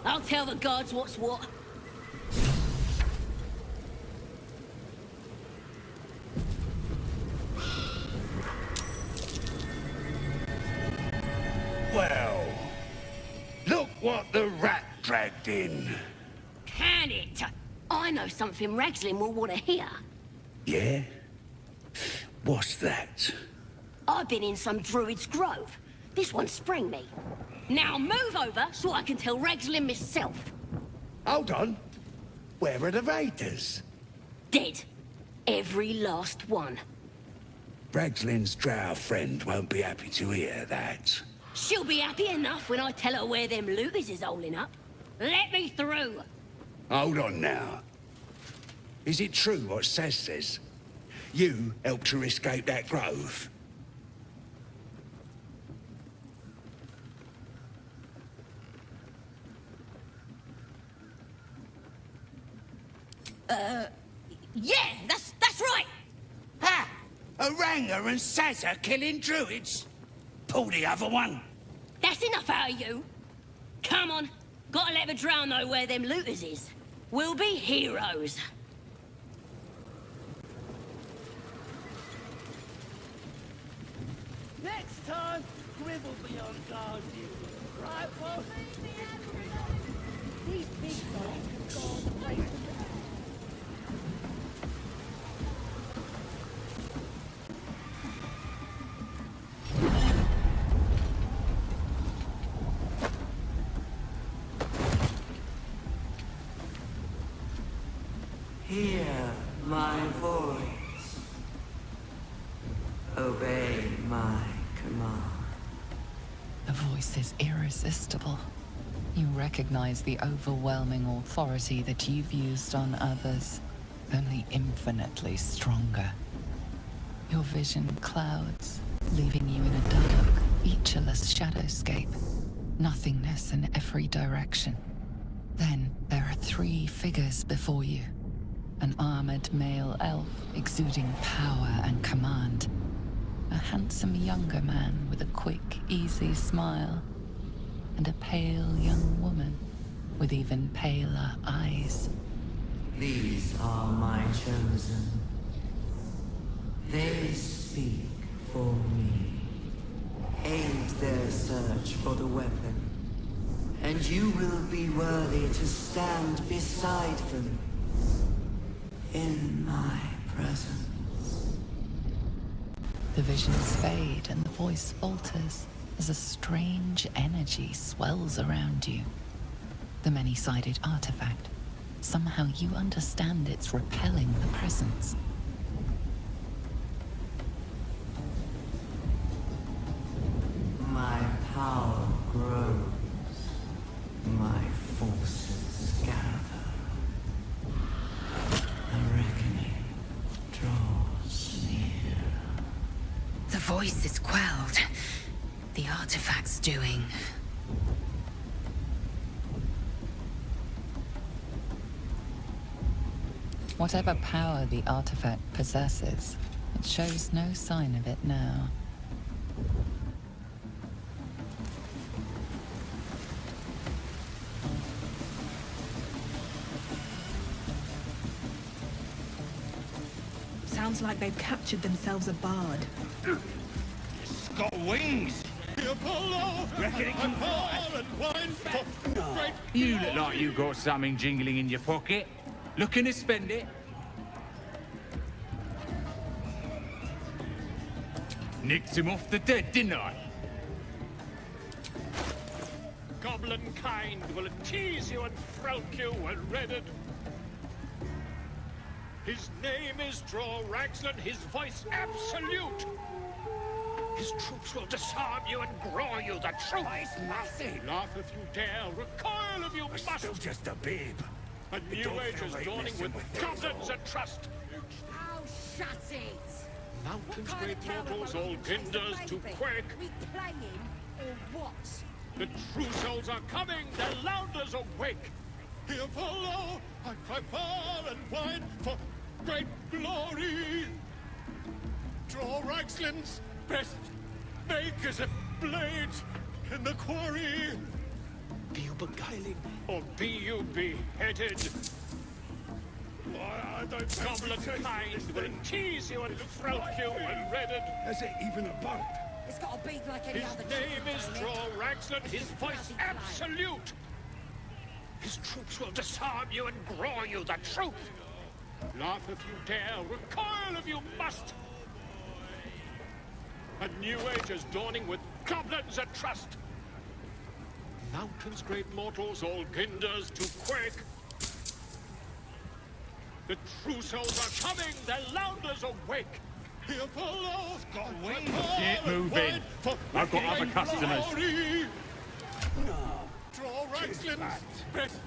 I'll tell the gods what's what. Well, look what the rat dragged in. Can it? I know something Ragslin will want to hear. Yeah? What's that? I've been in some druid's grove. This one sprang me. Now move over so I can tell Ragslin myself. Hold on. Where are the raiders? Dead. Every last one. Ragslin's drow friend won't be happy to hear that. She'll be happy enough when I tell her where them looters is holding up. Let me through. Hold on now. Is it true what Saz says? You helped her escape that grove? Yeah, that's right. Ha! Oranga and Saz are killing druids. Pull the other one. That's enough out of you. Come on. Gotta let the drow know where them looters is. We'll be heroes. Next time, Grim will be on guard, you. Right, folks? These big dogs have gone away from the... Hear my voice. Obey my command. The voice is irresistible. You recognize the overwhelming authority that you've used on others, only infinitely stronger. Your vision clouds, leaving you in a dark, featureless shadowscape. Nothingness in every direction. Then there are 3 figures before you. An armored male elf exuding power and command. A handsome younger man with a quick, easy smile. And a pale young woman with even paler eyes. These are my chosen. They speak for me. Aid their search for the weapon. And you will be worthy to stand beside them. In my presence. The visions fade and the voice falters as a strange energy swells around you. The many-sided artifact. Somehow you understand it's repelling the presence. My power grows. My forces gather. The reckoning draws near. The voice is quelled. The artifact's doing. Whatever power the artifact possesses, it shows no sign of it now. Sounds like they've captured themselves a bard. It's got wings. Reckon it can fly? You look like you got something jingling in your pocket. Looking to spend it? Nicked him off the dead, didn't I? Goblin kind will tease you and frown you when redded. His name is Draw Ragslin, his voice absolute. His troops will disarm you and grow you the truth. It's nothing. Laugh if you dare, recoil if you I'm must. still just a babe. A new age is dawning with goblins and trust. Oh, shut it! Mountains great mortals, all ginders to quake. We playing or what? The true souls are coming, the louders awake. Here follow, I cry far and wide for great glory. Draw Ragslin's best makers of blades in the quarry. Be you beguiling, or be you beheaded? Why, I don't Goblin kind will tease you and throat you and redden. Has it even a bump? It's got a beat like any His other name is chicken, Draw Raxlin, his Just voice bloody plain. absolute. His troops will disarm you and graw you the truth. Laugh if you dare, recoil if you must. A new age is dawning with goblins at trust. Mountains, great mortals, all ginders to quake. The true souls are coming, the Lounders awake. Here follow, Get moving. I've got other customers. Draw Raxlin's best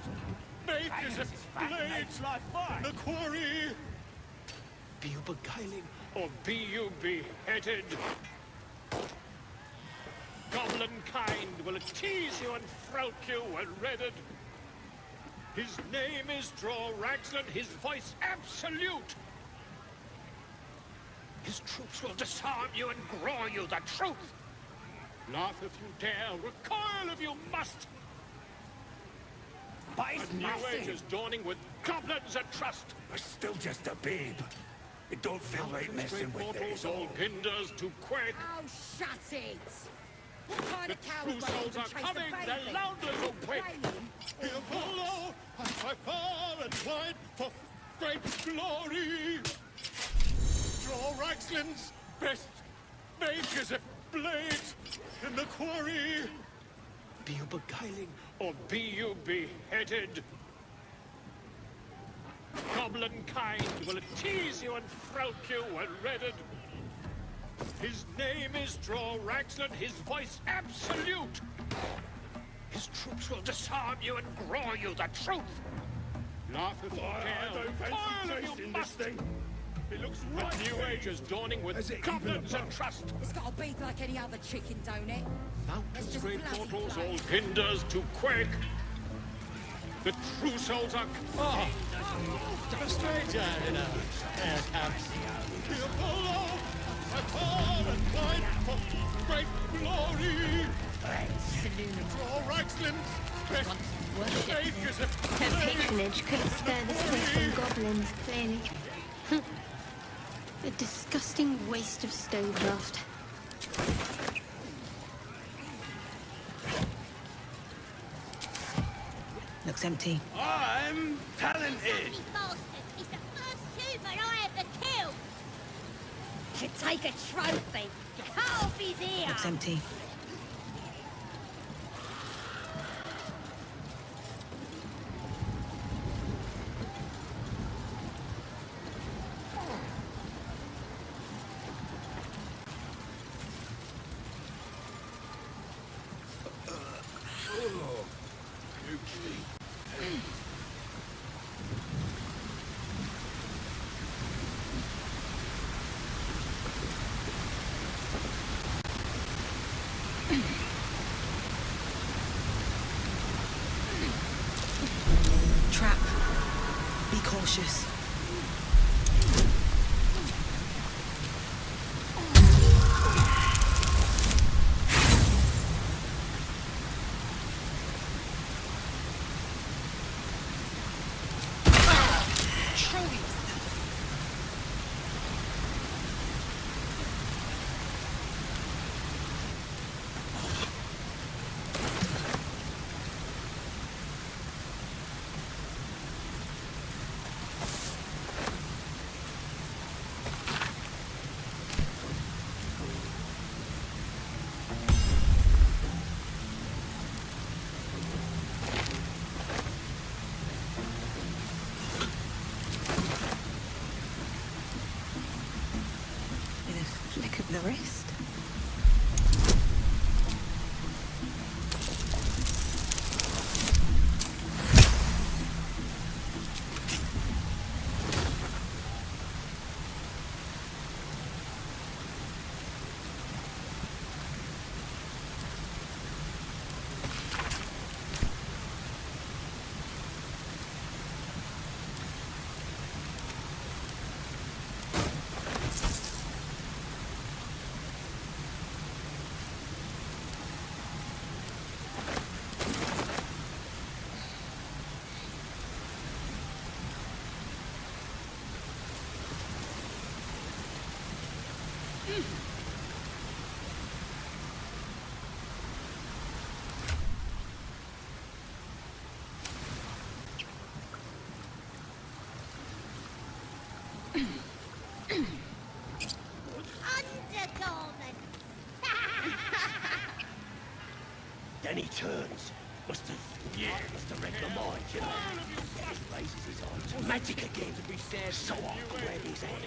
make is a blade in the quarry. Be you beguiling, or be you beheaded? Goblin kind will tease you and throat you and redden. His name is Draw Raxlin, his voice absolute. His troops will disarm you and graw you the truth. Laugh if you dare, recoil if you must. A new age is dawning with goblins at trust. I'm still just a babe. It don't feel right messing with Mortals, it. all ginders to quake. Oh, shut it! What kind The of cow true would souls even are chase coming, a the baby? Lounders awake. Playing? Here follow, I fly far and wide for great glory. Draw Raxlin's best make is a blade in the quarry. Be you beguiling, or be you beheaded? Goblin kind will tease you and throat you and redden. His name is Draw Raxlin, his voice absolute. His troops will disarm you and graw you the truth. Laugh if you dare, recoil if you must. It looks right. A new age is dawning with goblins and trust. It's got a beat like any other chicken, don't it? Mountains, just great bloody mortals, plain. all hinders to quake. The true souls are... Oh! A stranger in a fair camp. Here follow, I far and wide for great glory. Draw Raxlin's best make is a Her patronage couldn't spare this place from goblins, clearly. A disgusting waste of stonecraft. Looks empty. I'm talented. He's the first human I ever killed. Should take a trophy. Cut off his ear. Looks empty. Trap. Be cautious. read my mind, you know. He raises his arm to magic again. So I grab his hand.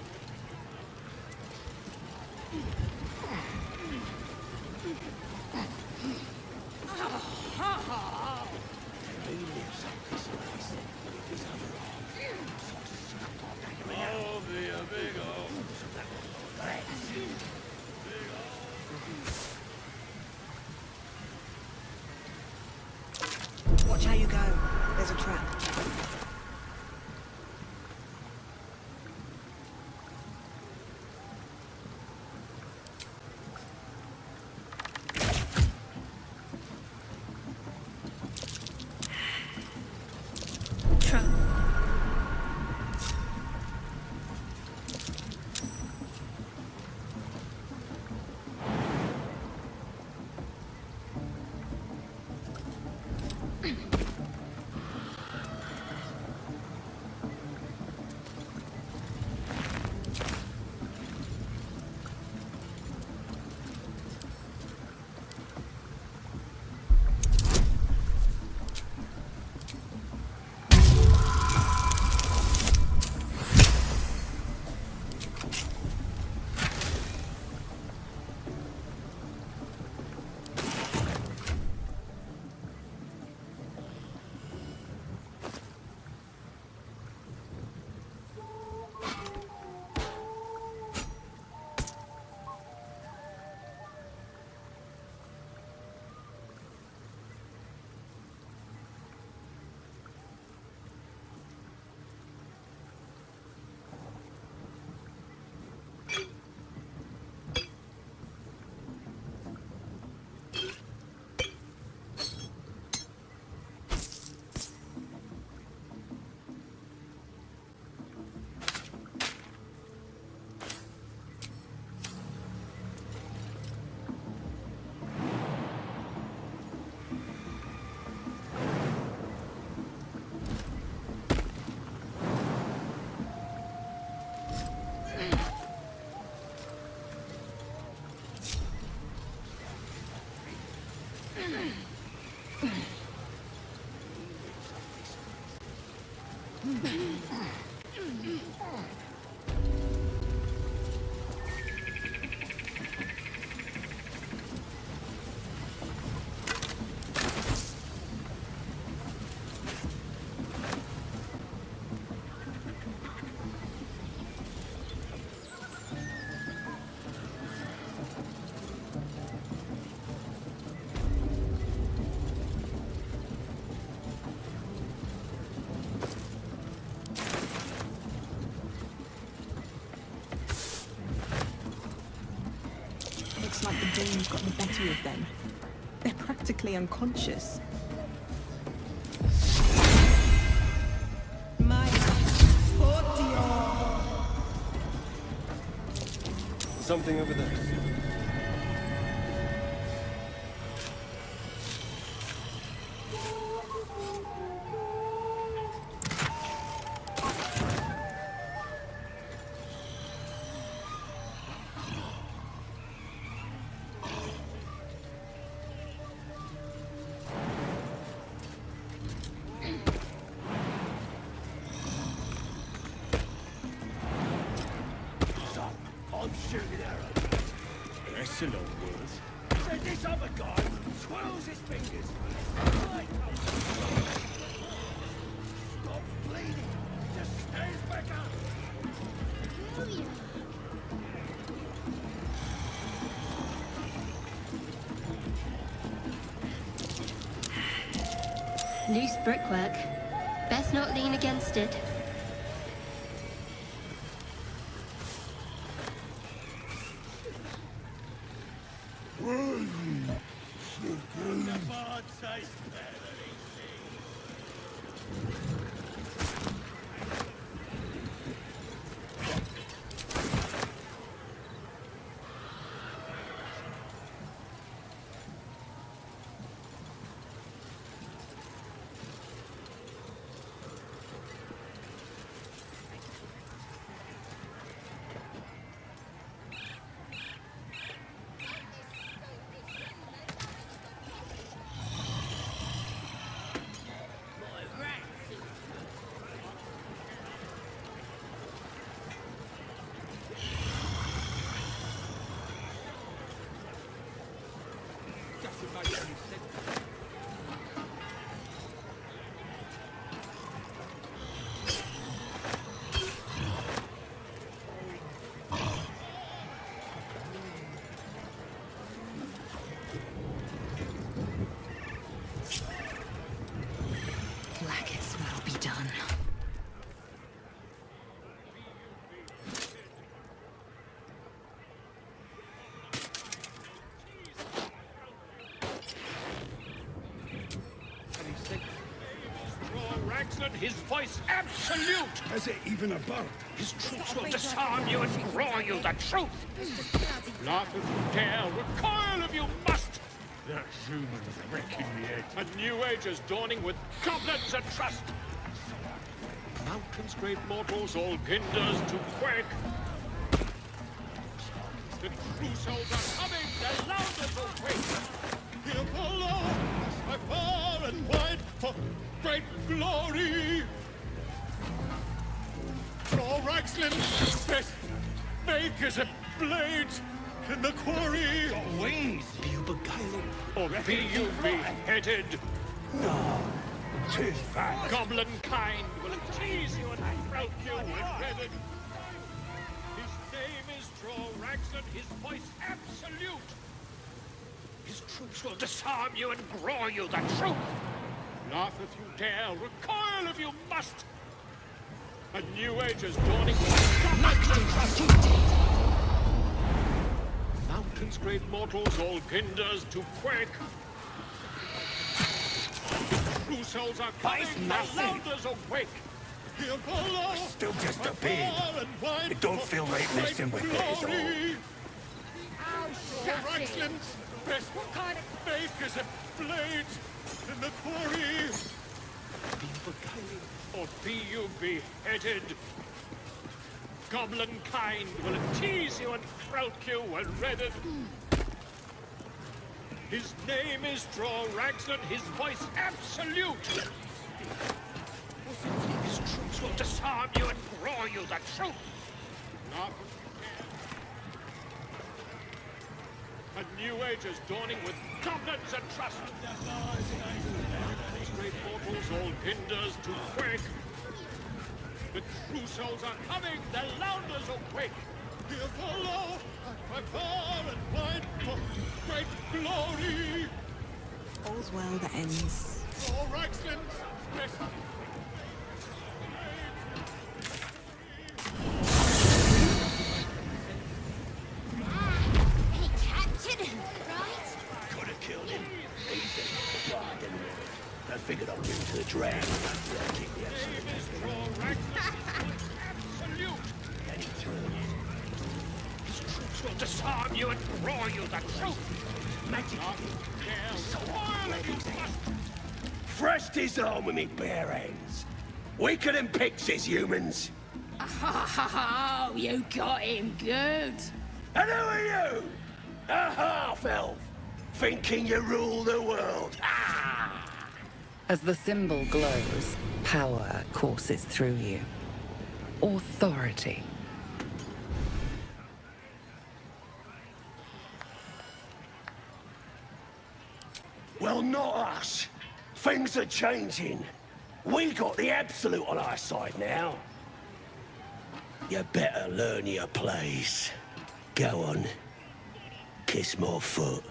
He lives up this place with his other arm. So I stuck my dagger in that. Oh, be a big old. So that was like that. Watch how you go. There's a trap. Trap. Looks like the dream's got the better of them. They're practically unconscious. My Something over there. I'm shooting arrows. That's a long word. So this other guy twirls his fingers. Right up. Stops bleeding. Just stands back up. Loose brickwork. Best not lean against it. The bard says better. Raglan, his voice absolute! Has it even a bow? His troops will disarm you and draw you the truth! Laugh if you dare, recoil if you must! That human's wrecking the head. A new age is dawning with goblins and trust! Mountains, great mortals, all ginders to quake! The true souls are coming, their louders awake! Here follow, by far and wide, for great glory! Draw Raglan, best make as a blade in the quarry! Got wings! Be you beguiling, or be you beheaded? No, too fat. Goblin kind will tease you and frout you with dreaded. His name is Draw Raglan, his voice absolute. His troops will disarm you and grow you the truth. Laugh if you dare, recoil if you must. A new age is dawning with goblins and trust. Mountains, great mortals, all ginders to quake. True souls are coming, the louders awake. Here follow, Still just a beard. far and wide, It don't feel right for messing great with it, is all. glory. Oh, Draw shut it! Raglan's best What kind of... make as a blade in the quarry. Be you beguiling, or be you beheaded? Goblin kind will tease you and frout you when redded. His name is Draw Raglan, his voice absolute. His troops will disarm you and grow you the truth. Not a new age is dawning with goblins and trust. These great mortals, all ginders to quake. The true souls are coming, their louders awake. Here follow, by far and wide, for great glory. All's well that ends. Draw Raglan's best. He captured him, right? Could have killed him. Easy. But I didn't know. I figured I'd give him to the drown. Yeah, keep the absolute best. Draw Raglan, absolute. Any turns. His troops will disarm you and grow you the truth. Magic. So Fresh disarm with me bare hands. Weaker than pixies, humans. Oh, you got him good. And who are you? A half-elf. Thinking you rule the world. Ah! As the symbol glows, power courses through you. Authority. Well, not us. Things are changing. We got the absolute on our side now. You better learn your place. Go on. Kiss my foot.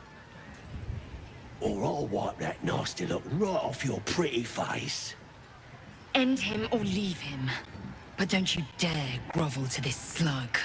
Or I'll wipe that nasty look right off your pretty face. End him or leave him. But don't you dare grovel to this slug.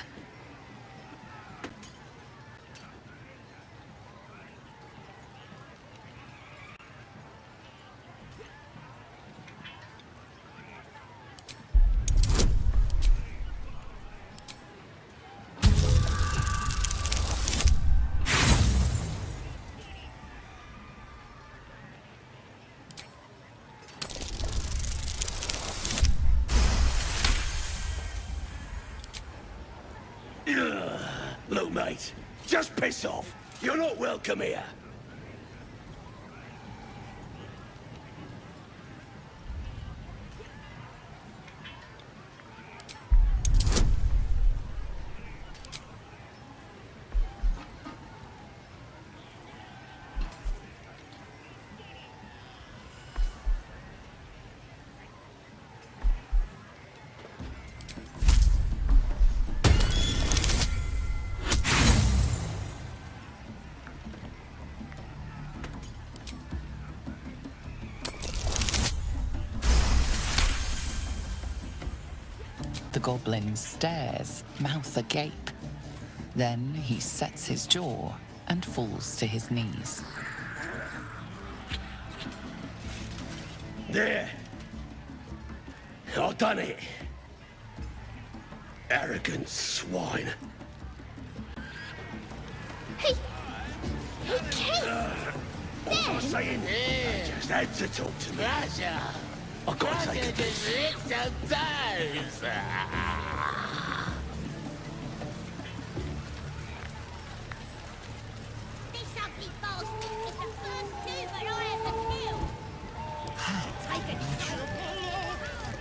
Look, mate, just piss off. You're not welcome here. The goblin stares, mouth agape. Then he sets his jaw and falls to his knees. There. I done it. Arrogant swine. He kissed What was I saying? I just had to talk to me. I gotta take a piss. Sometimes. This ugly bastard is the first human I ever killed. Take a shot.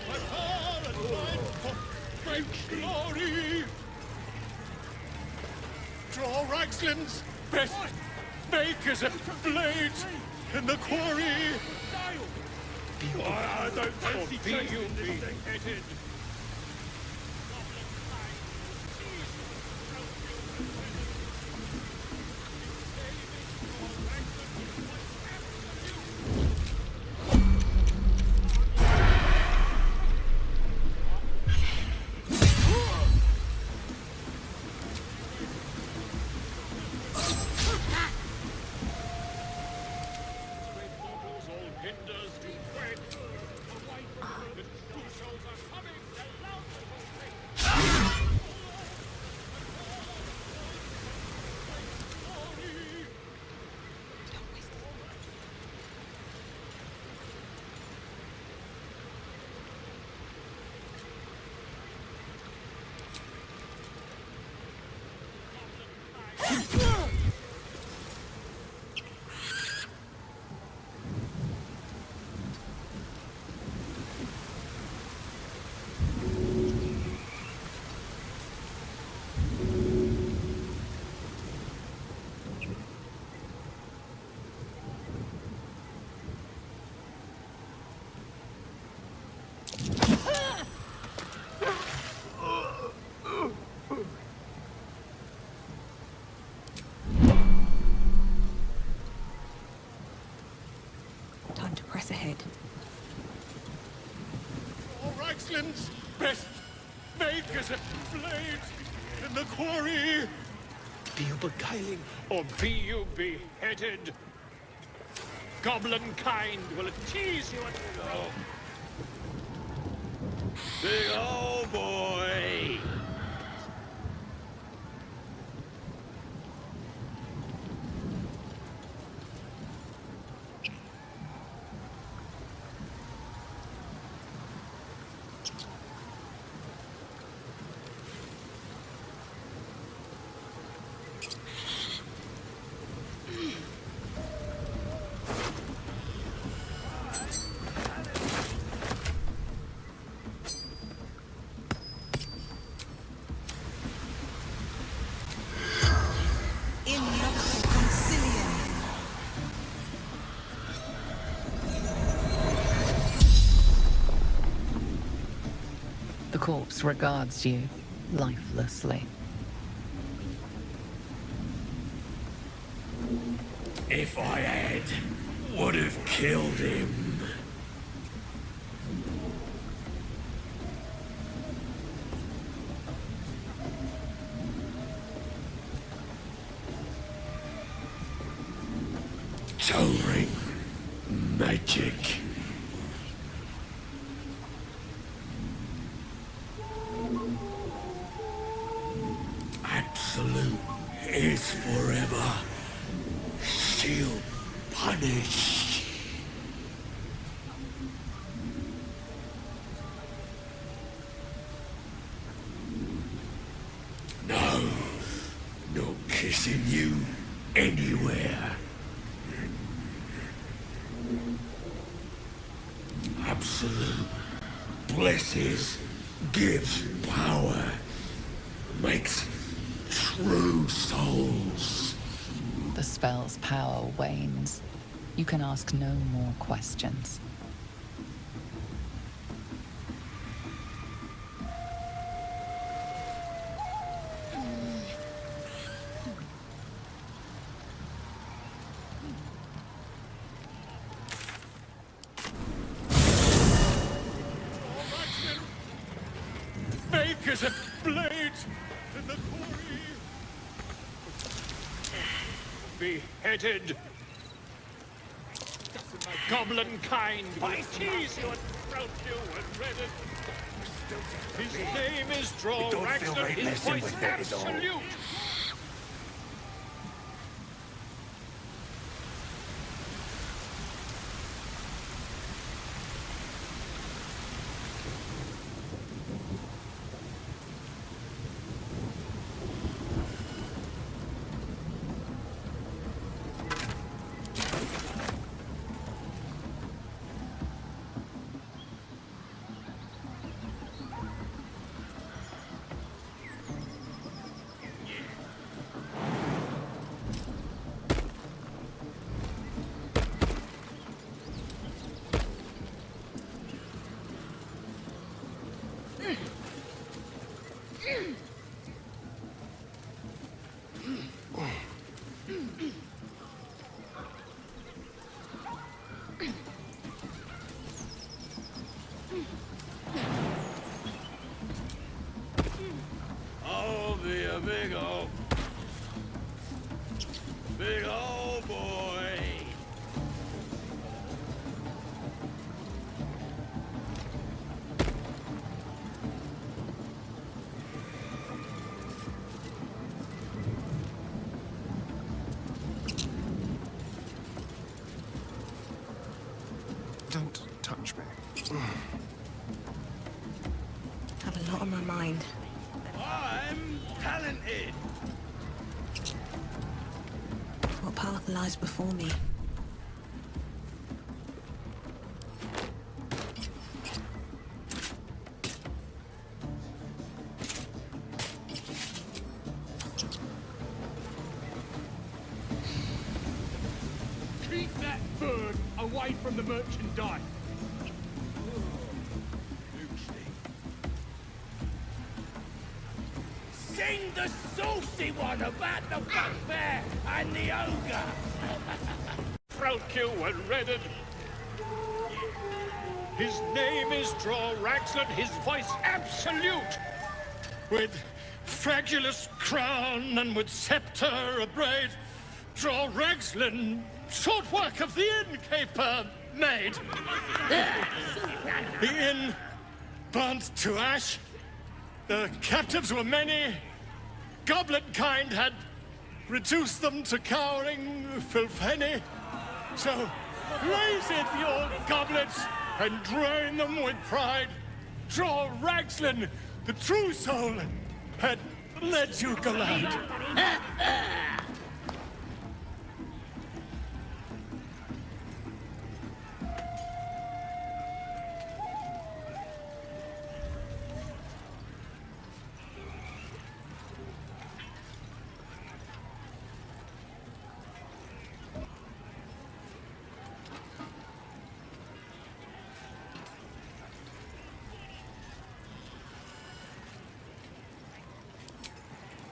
My power and might for great glory. Draw Ragslin's best makers of blades in the quarry. I don't fancy chasing this thing. Headed. Time to press ahead. Ragslin's best makers of blades in the quarry. Be you beguiling? Or be you beheaded? Goblin kind will tease you and go. Big old boy! The corpse regards you lifelessly. If I had, would have killed him. Toe ring. Magic. Absolute is forever. Still punished. No, not kissing you anywhere. Absolute blesses, gives power, makes true souls. The spell's power wanes. You can ask no more questions. Makers of blades in the quarry. Beheaded. Goblin kind will tease you and throat you and read it. name is Draw It don't feel Ragnar, right his messing voice with it is all. absolute. I'll be a big old boy. Don't touch me. Have a lot on my mind. I'm talented. What path lies before me? Keep that bird away from the merchandise. Sing the saucy one about the bugbear and the ogre. Frauke and Redded. His name is Draw Ragnar, his voice absolute. With fragulous crown and with scepter abraid, Draw Ragnar, short work of the innkeeper made. The inn burnt to ash. The captives were many. Goblet kind had reduced them to cowering filthenny. So raise it, your goblets, and drain them with pride. Draw Ragnar, the true soul, had led you gallant.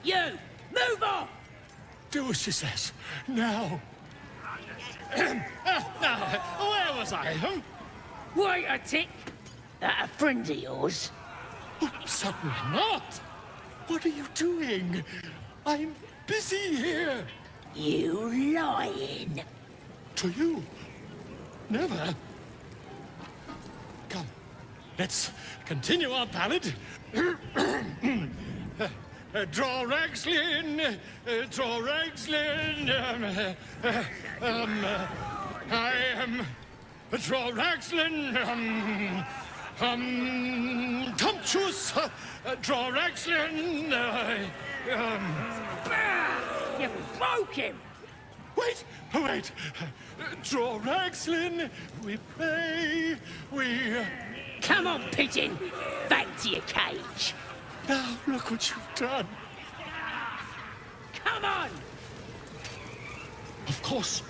You, move off! Do as she says. Now. Now, where was I? Huh? Wait a tick. That a friend of yours? Oh, certainly not. What are you doing? I'm busy here. You lying. To you? Never. Come, let's continue our ballad. Draw Ragslin, draw Ragslin. I am draw Ragslin. Tumptuous, draw Ragslin. You broke him. Wait, wait. Draw Ragslin. We pray. We. Come on, pigeon. Back to your cage. Now look what you've done. Come on. Of course.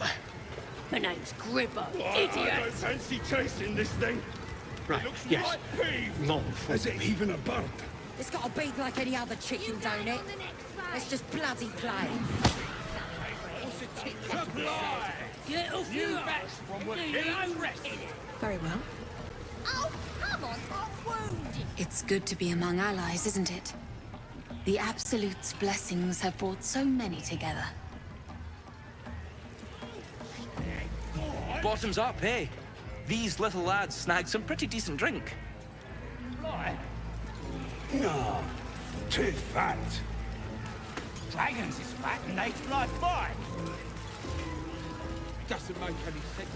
My name's Gribbo, I idiot. don't fancy chasing this thing. Right, Looks yes. right peeved. Long As if even a bird. It's got a beat like any other chicken, don't it? Let's just bloody play. Get off your ass from what you own rest. Very well. Oh, come on, I'm wounded. It's good to be among allies, isn't it? The Absolute's blessings have brought so many together. Bottoms up, hey? These little lads snagged some pretty decent drink. Right. No, too fat. Dragons is fat and they fly fine. Doesn't make any sense.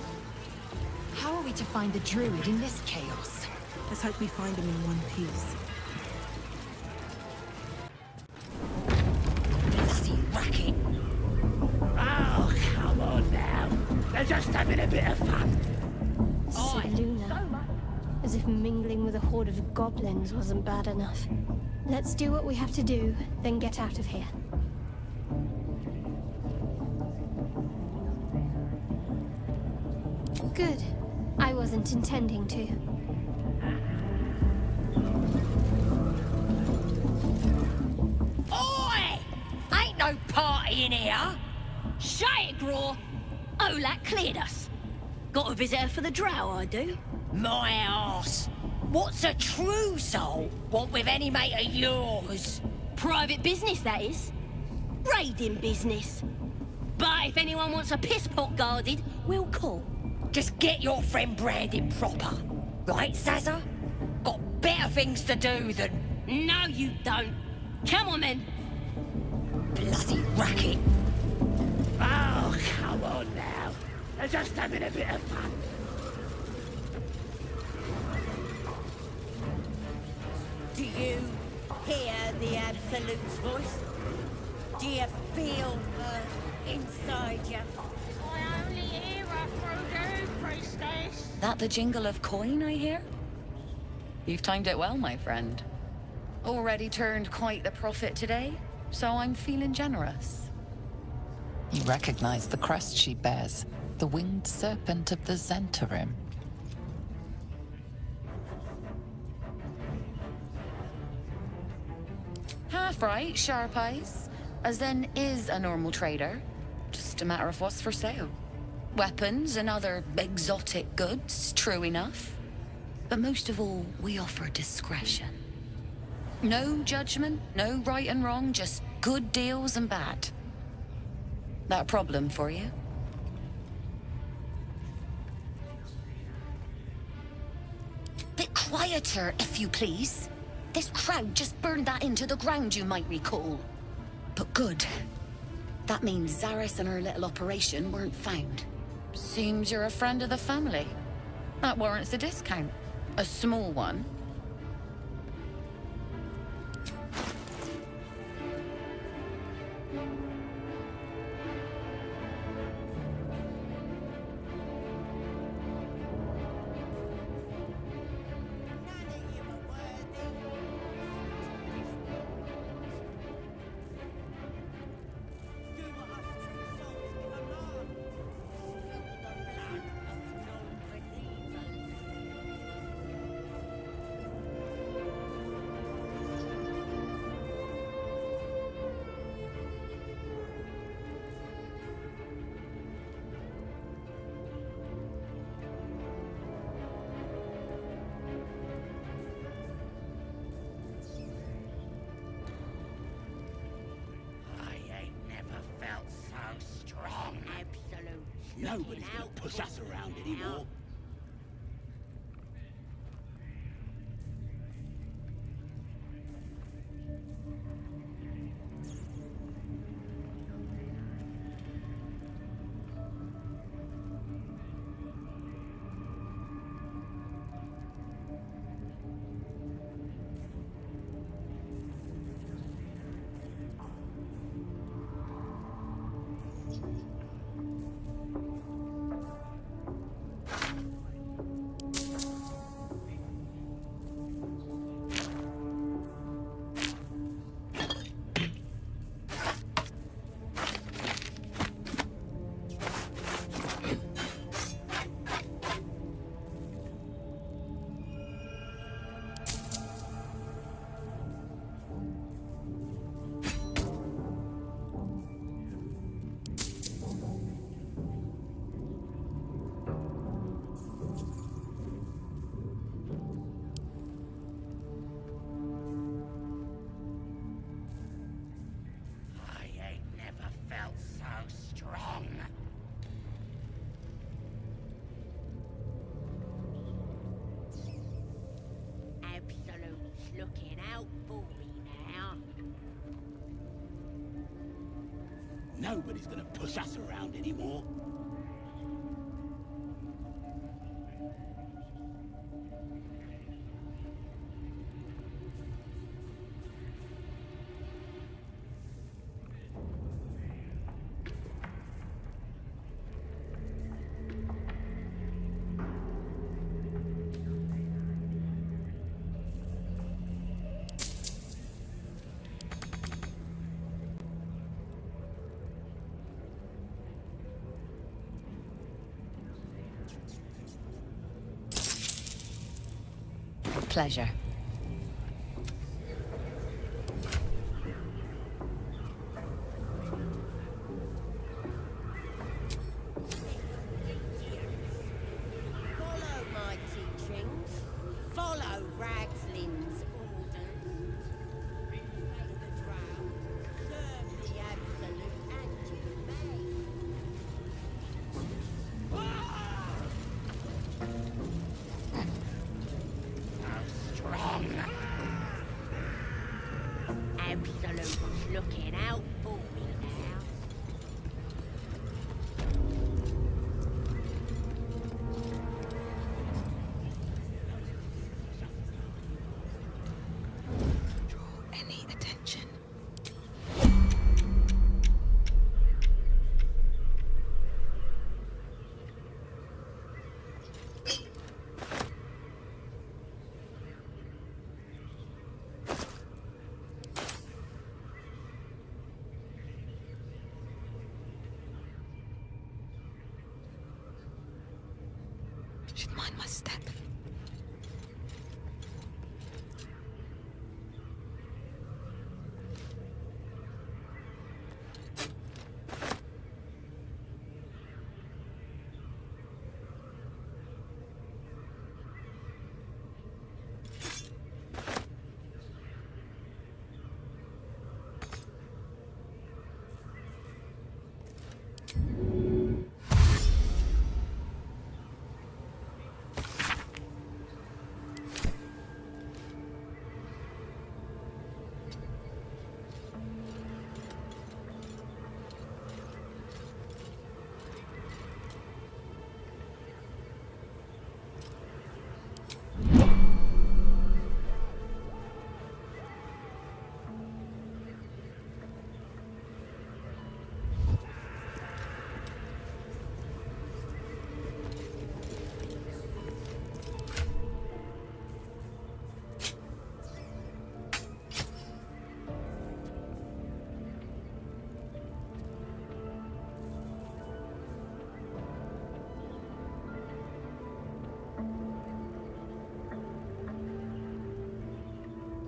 How are we to find the druid in this chaos? Let's hope we find him in one piece. Bloody racket! Oh, come on now. They're just having a bit of fun. Luna. As if mingling with a horde of goblins wasn't bad enough. Let's do what we have to do, then get out of here. Good. I wasn't intending to. Oi! Ain't no party in here! Shut it, Graw! Olak cleared us. Got a visitor for the drow, I do. My arse! What's a true soul want with any mate of yours? Private business, that is. Raiding business. But if anyone wants a piss pot guarded, we'll call. Just get your friend branded proper. Right, Zaza? Got better things to do than... No, you don't. Come on, then. Bloody racket. Oh, come on now. They're just having a bit of fun. Do you hear the Absolute's voice? Do you feel her inside you? I only hear her through you, priestess. That the jingle of coin I hear? You've timed it well, my friend. Already turned quite the profit today, so I'm feeling generous. You recognize the crest she bears, the winged serpent of the Zentarim. Half right, sharp eyes. As then is a normal trader. Just a matter of what's for sale. Weapons and other exotic goods, true enough. But most of all, we offer discretion. No judgment, no right and wrong, just good deals and bad. That a problem for you? Bit quieter, if you please. This crowd just burned that into the ground, you might recall. But good. That means Zaris and her little operation weren't found. Seems you're a friend of the family. That warrants a discount. A small one. Nobody's gonna push us around anymore. looking out for me now. Nobody's gonna push us around anymore. Pleasure. Follow my teachings. Follow Ragslin's orders. Face the drow. Serve the absolute and you may. Strong. Absolute's looking out for me now. Any attention? Should mind my step.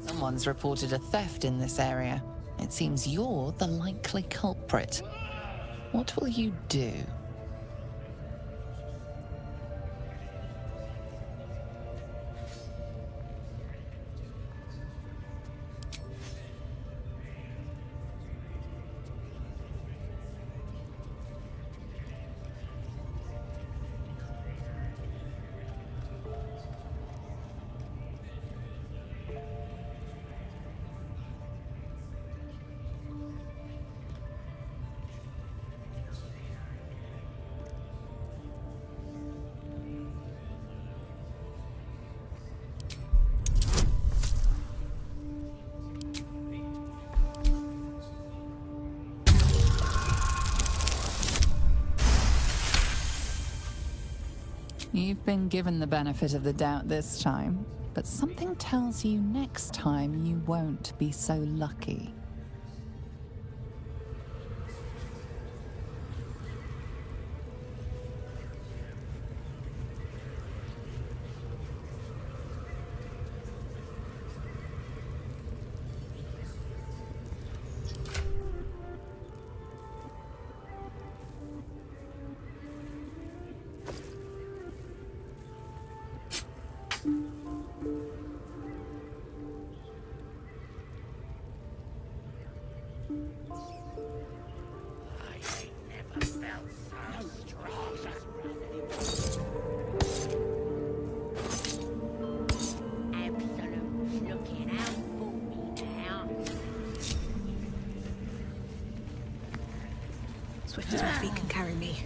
Someone's reported a theft in this area. It seems you're the likely culprit. What will you do? You've been given the benefit of the doubt this time, but something tells you next time you won't be so lucky. swift as my feet can carry me.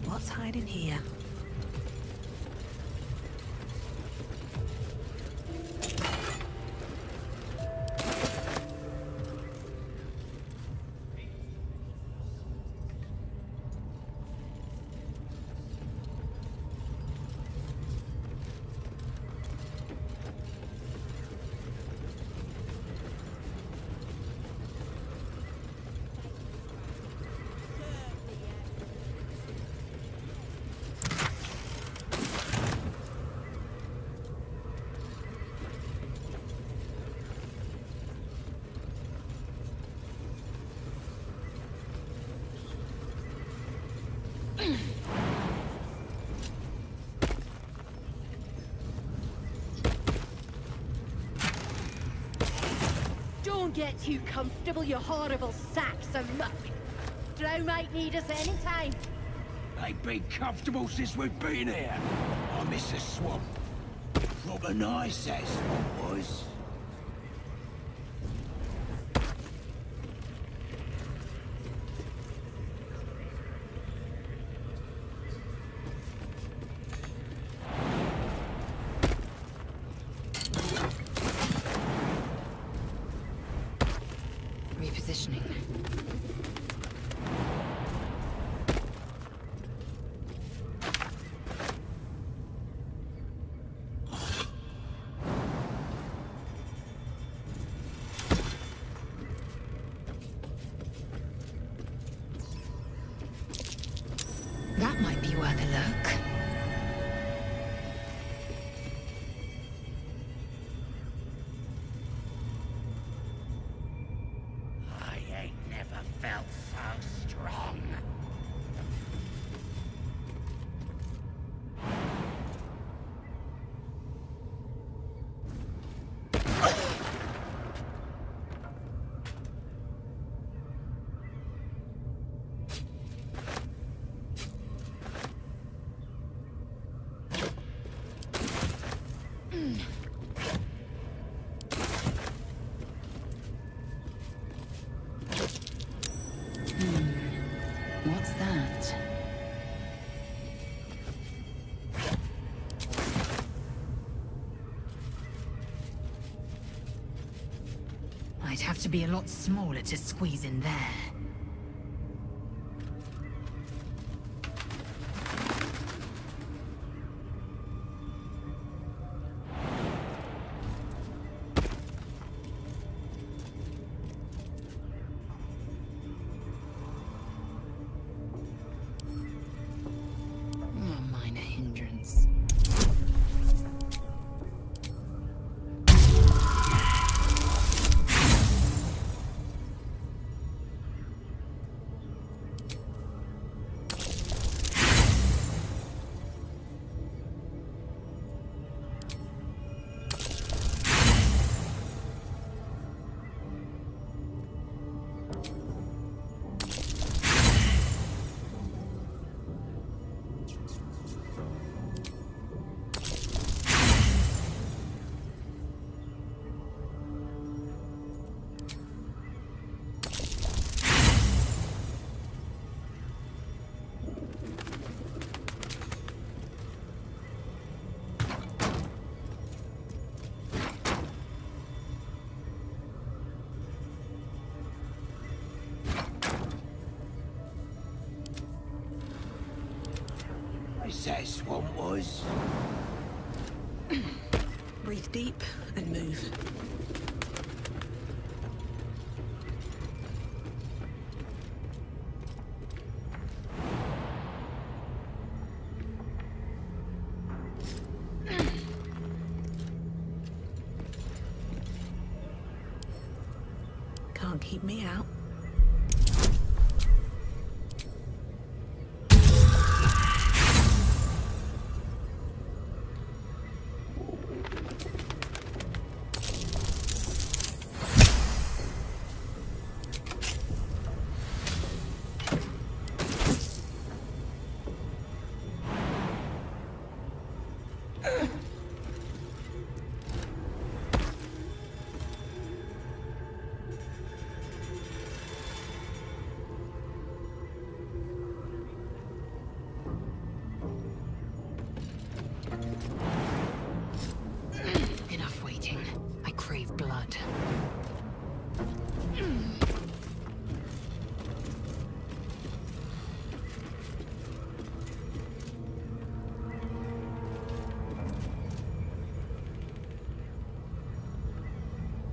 What's hiding here? Don't get too comfortable, you horrible sacks of muck. Drow might need us any time. They've been comfortable since we've been here. I miss the swamp. Proper nice that swamp was. Repositioning. That might be worth a look. I ain't never felt so strong. What's that? I'd have to be a lot smaller to squeeze in there. A minor hindrance. Is that swamp was? Breathe deep and move. Can't keep me out.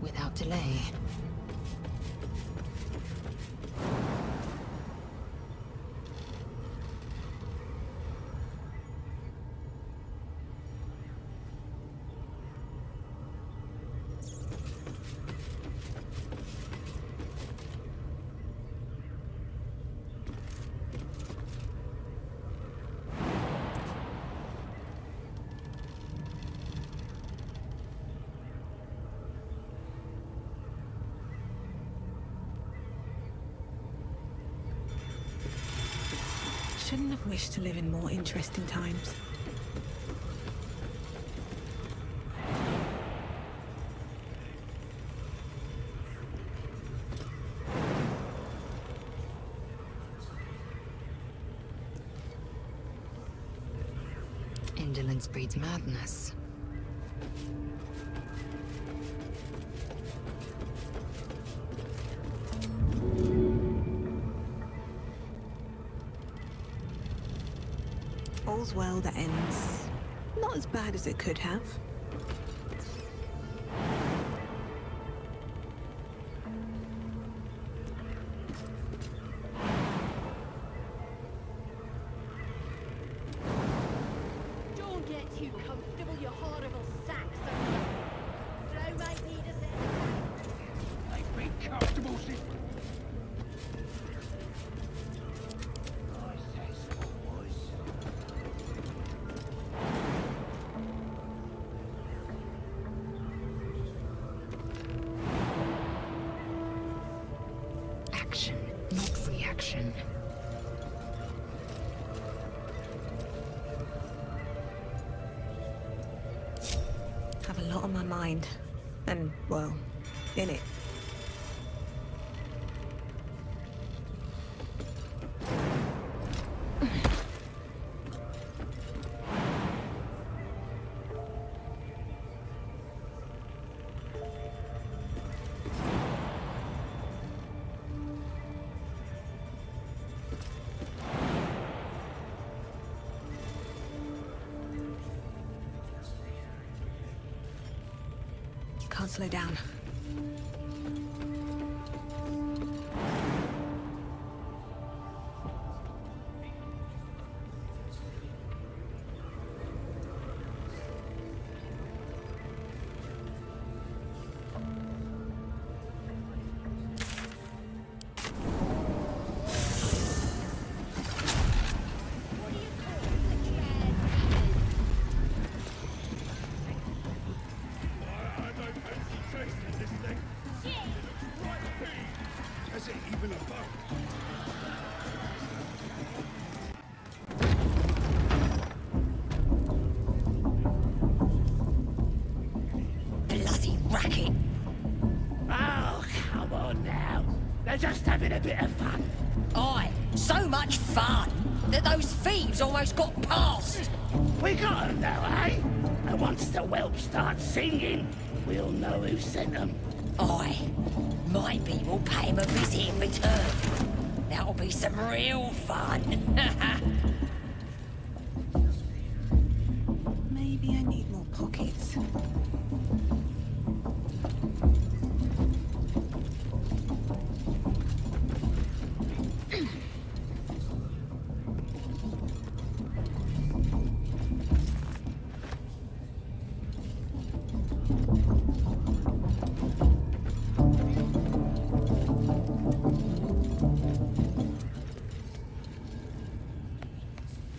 without delay. Shouldn't have wished to live in more interesting times. Indolence breeds madness. All's well that ends. Not as bad as it could have. Don't get too comfortable, you horrible Saxon. Drow might need us in. They've been comfortable since... Action, not reaction. Have a lot on my mind. And, well, in it. Can't slow down. Has it even a boat? Bloody racket. Oh, come on now. They're just having a bit of fun. Aye, so much fun that those thieves almost got past. We got 'em though, eh? And once the whelp starts singing, we'll know who sent them. Aye, maybe we'll pay him a visit in return. That'll be some real fun. Maybe I need more pockets.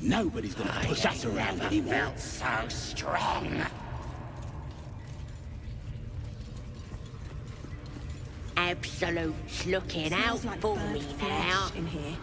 Nobody's gonna push us around anymore. Felt so strong. Absolute's looking out Smells like for burnt me flesh now. in here.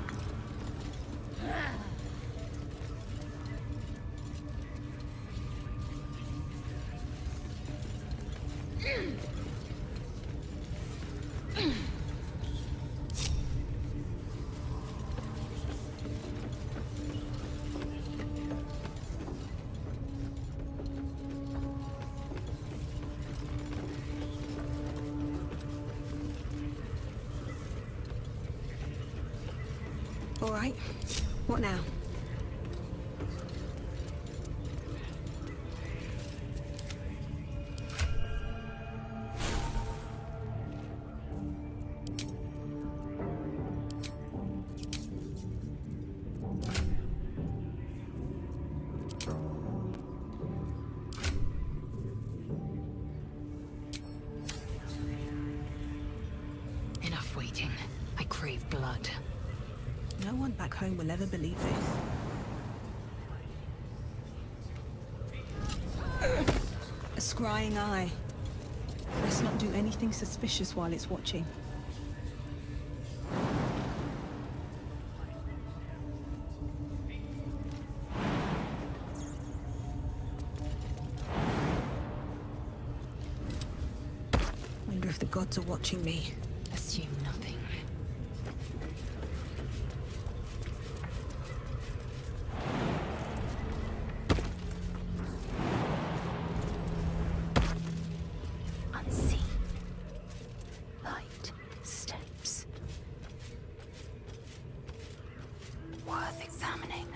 All right. What now? crave blood. No one back home will ever believe this. A scrying eye. Let's not do anything suspicious while it's watching. Wonder if the gods are watching me. Assume nothing. Unseen. Light steps. Worth examining.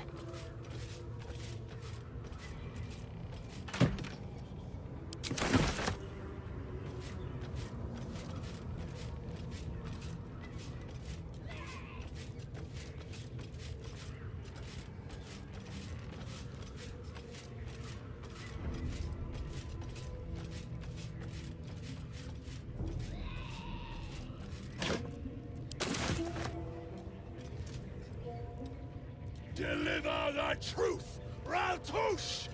Deliver the truth, Raltush!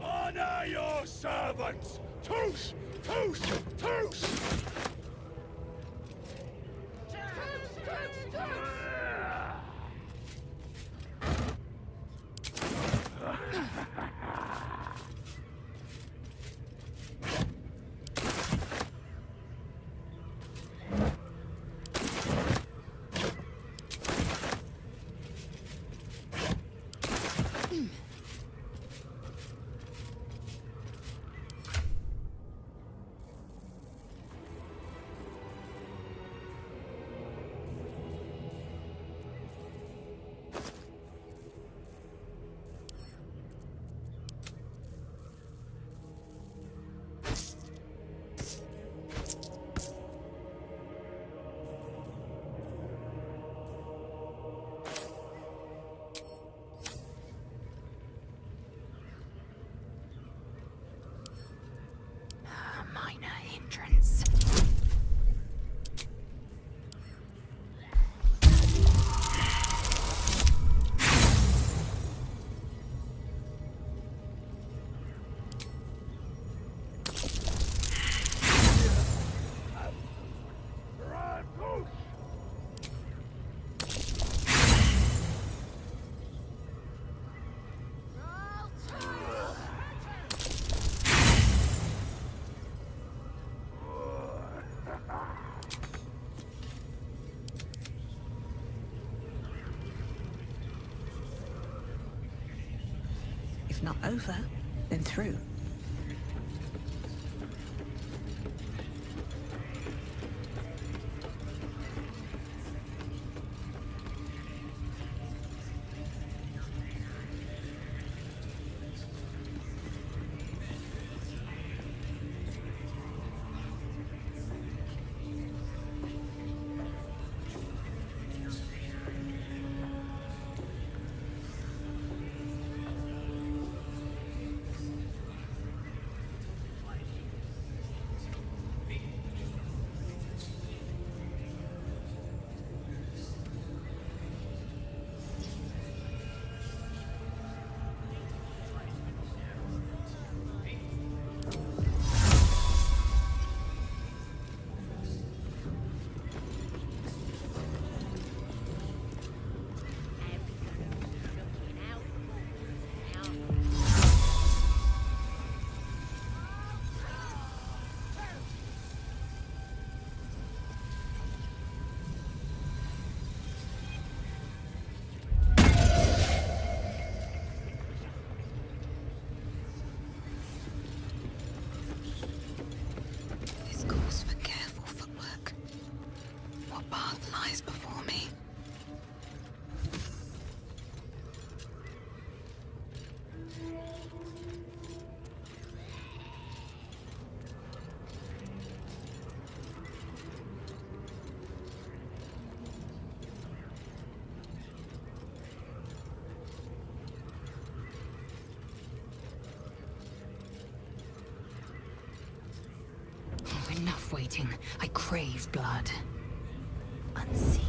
Honor your servants! Toos! Toos! Toos! Minor hindrance. If not over, then through. enough waiting. I crave blood. Unseen.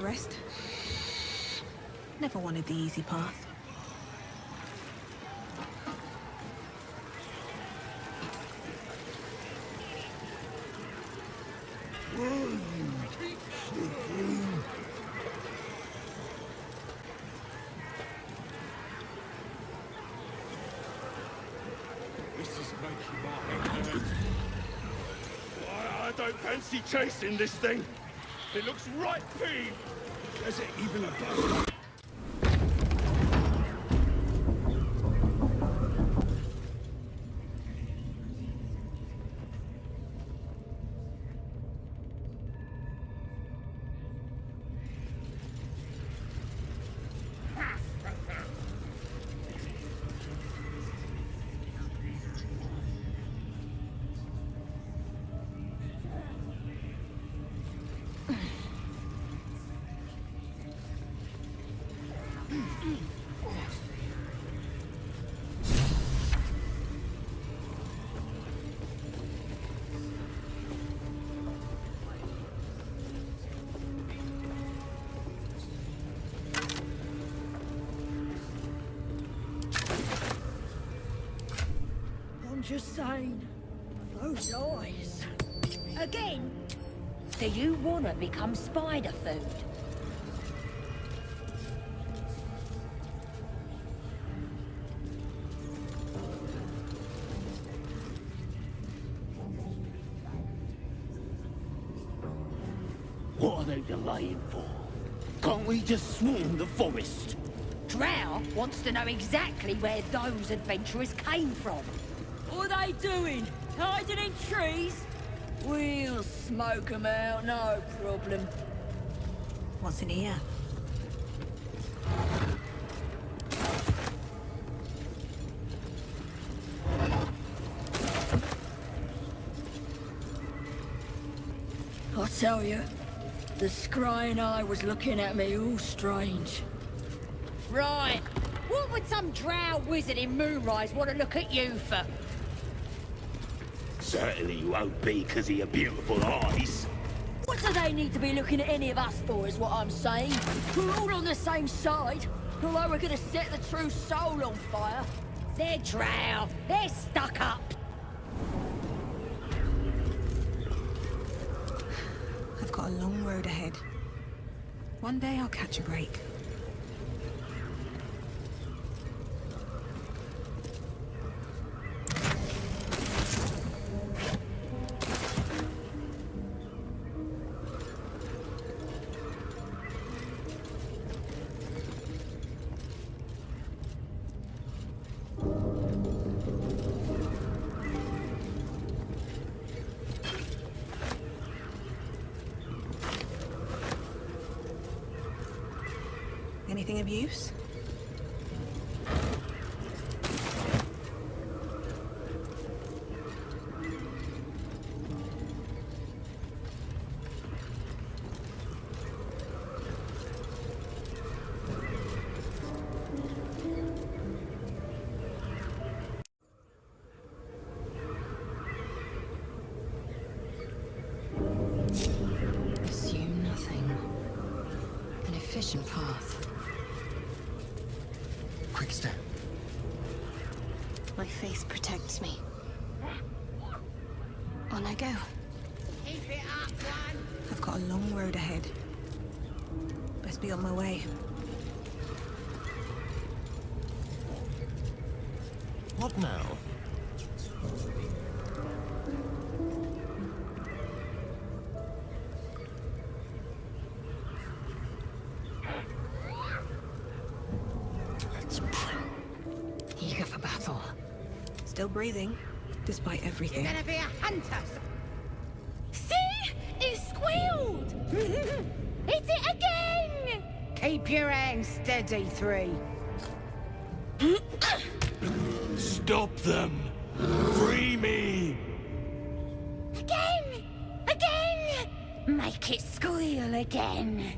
rest. Never wanted the easy path. This is making my head hurt. I don't fancy chasing this thing. It looks right peeved. Is it even a bug? I'm just saying, those eyes. Again? Do you want to become spider food? What are they delaying for? Can't we just swarm the forest? Drow wants to know exactly where those adventurers came from. What are they doing? Hiding in trees? We'll smoke 'em out, no problem. What's in here? I tell you, the scrying eye was looking at me all strange. Right. What would some drow wizard in Moonrise want to look at you for? Certainly you won't be because of your beautiful eyes. What do they need to be looking at any of us for, is what I'm saying? We're all on the same side. Although we're gonna set the true soul on fire. They're drow. They're stuck up. I've got a long road ahead. One day I'll catch a break. Anything of use? Assume nothing. An efficient path. Quick step. My faith protects me. On I go. Keep it up, one. I've got a long road ahead. Best be on my way. What now? Eager for battle. Still breathing, despite everything. You're gonna be a hunter. See? It squealed! Hit it again! Keep your hands steady, 3. Stop them! Free me! Again! Again! Make it squeal again.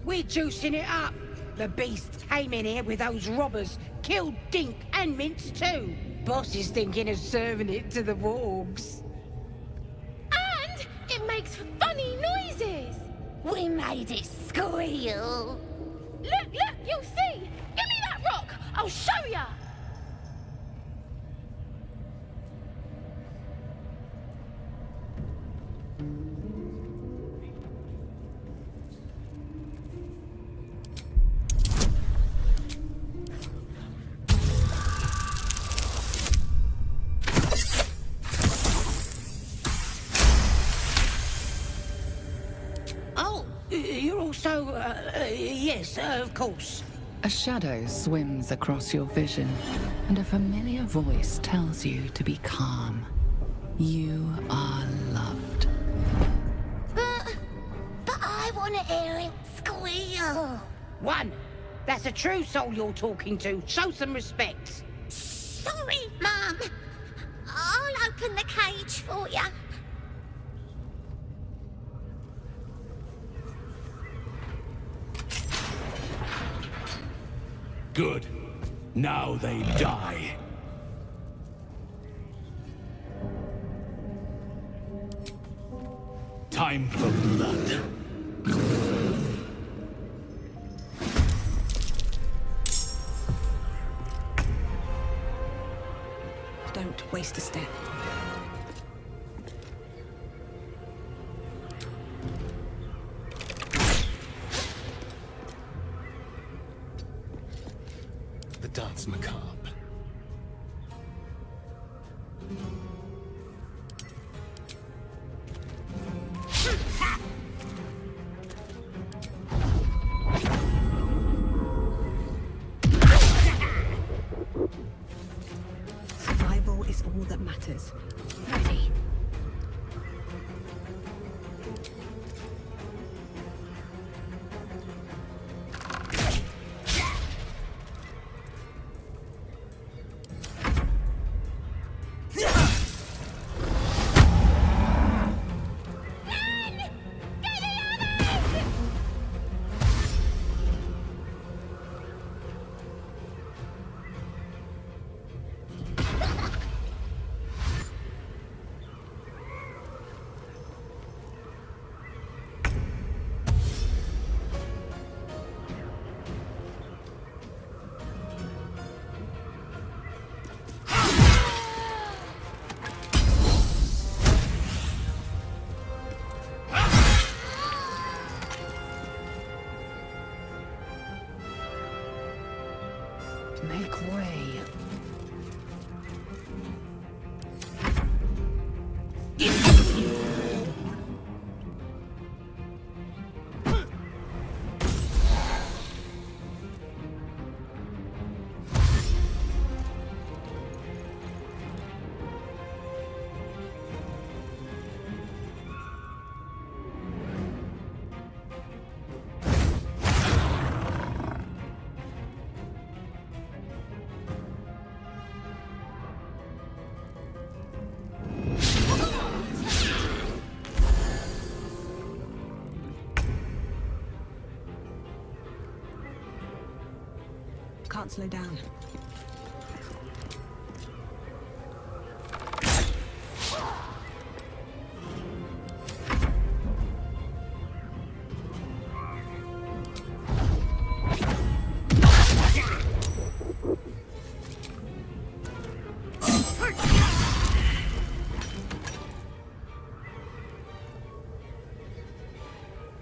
We're juicing it up. The beast came in here with those robbers, killed Dink and Mince too. Boss is thinking of serving it to the wargs. And it makes funny noises. We made it squeal. Look, you'll see. Give me that rock. I'll show ya. You're also, yes, of course. A shadow swims across your vision, and a familiar voice tells you to be calm. You are loved. But I want to hear it squeal. One. That's a true soul you're talking to. Show some respect. Sorry, Mum. I'll open the cage for you. Good. Now they die. Time for blood. Don't waste a step. The dance macabre. Survival is all that matters. Ready. Make way. Can't slow down.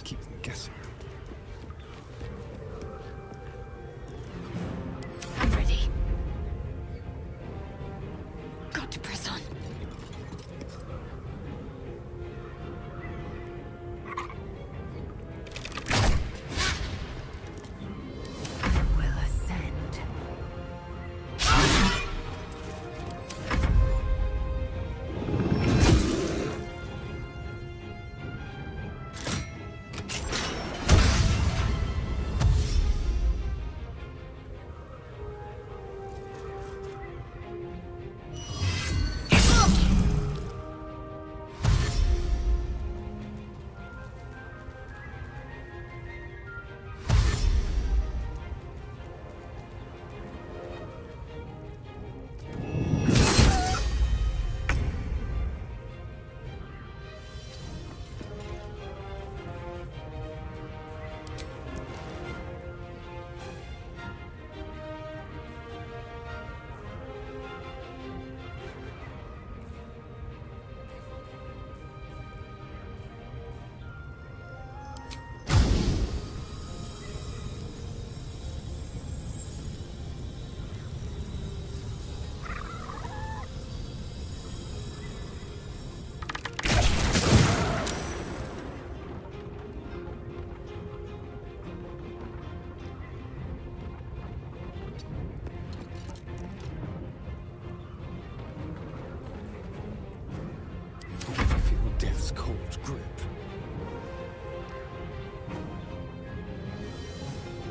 Keep them guessing. I'm ready.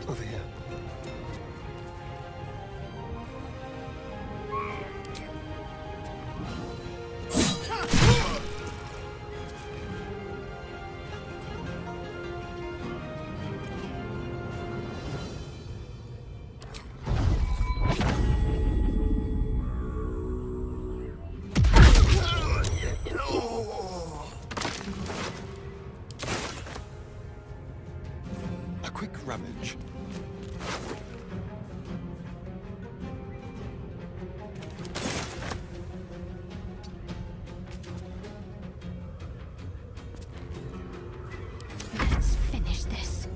Over here. A quick rummage. Let's finish this.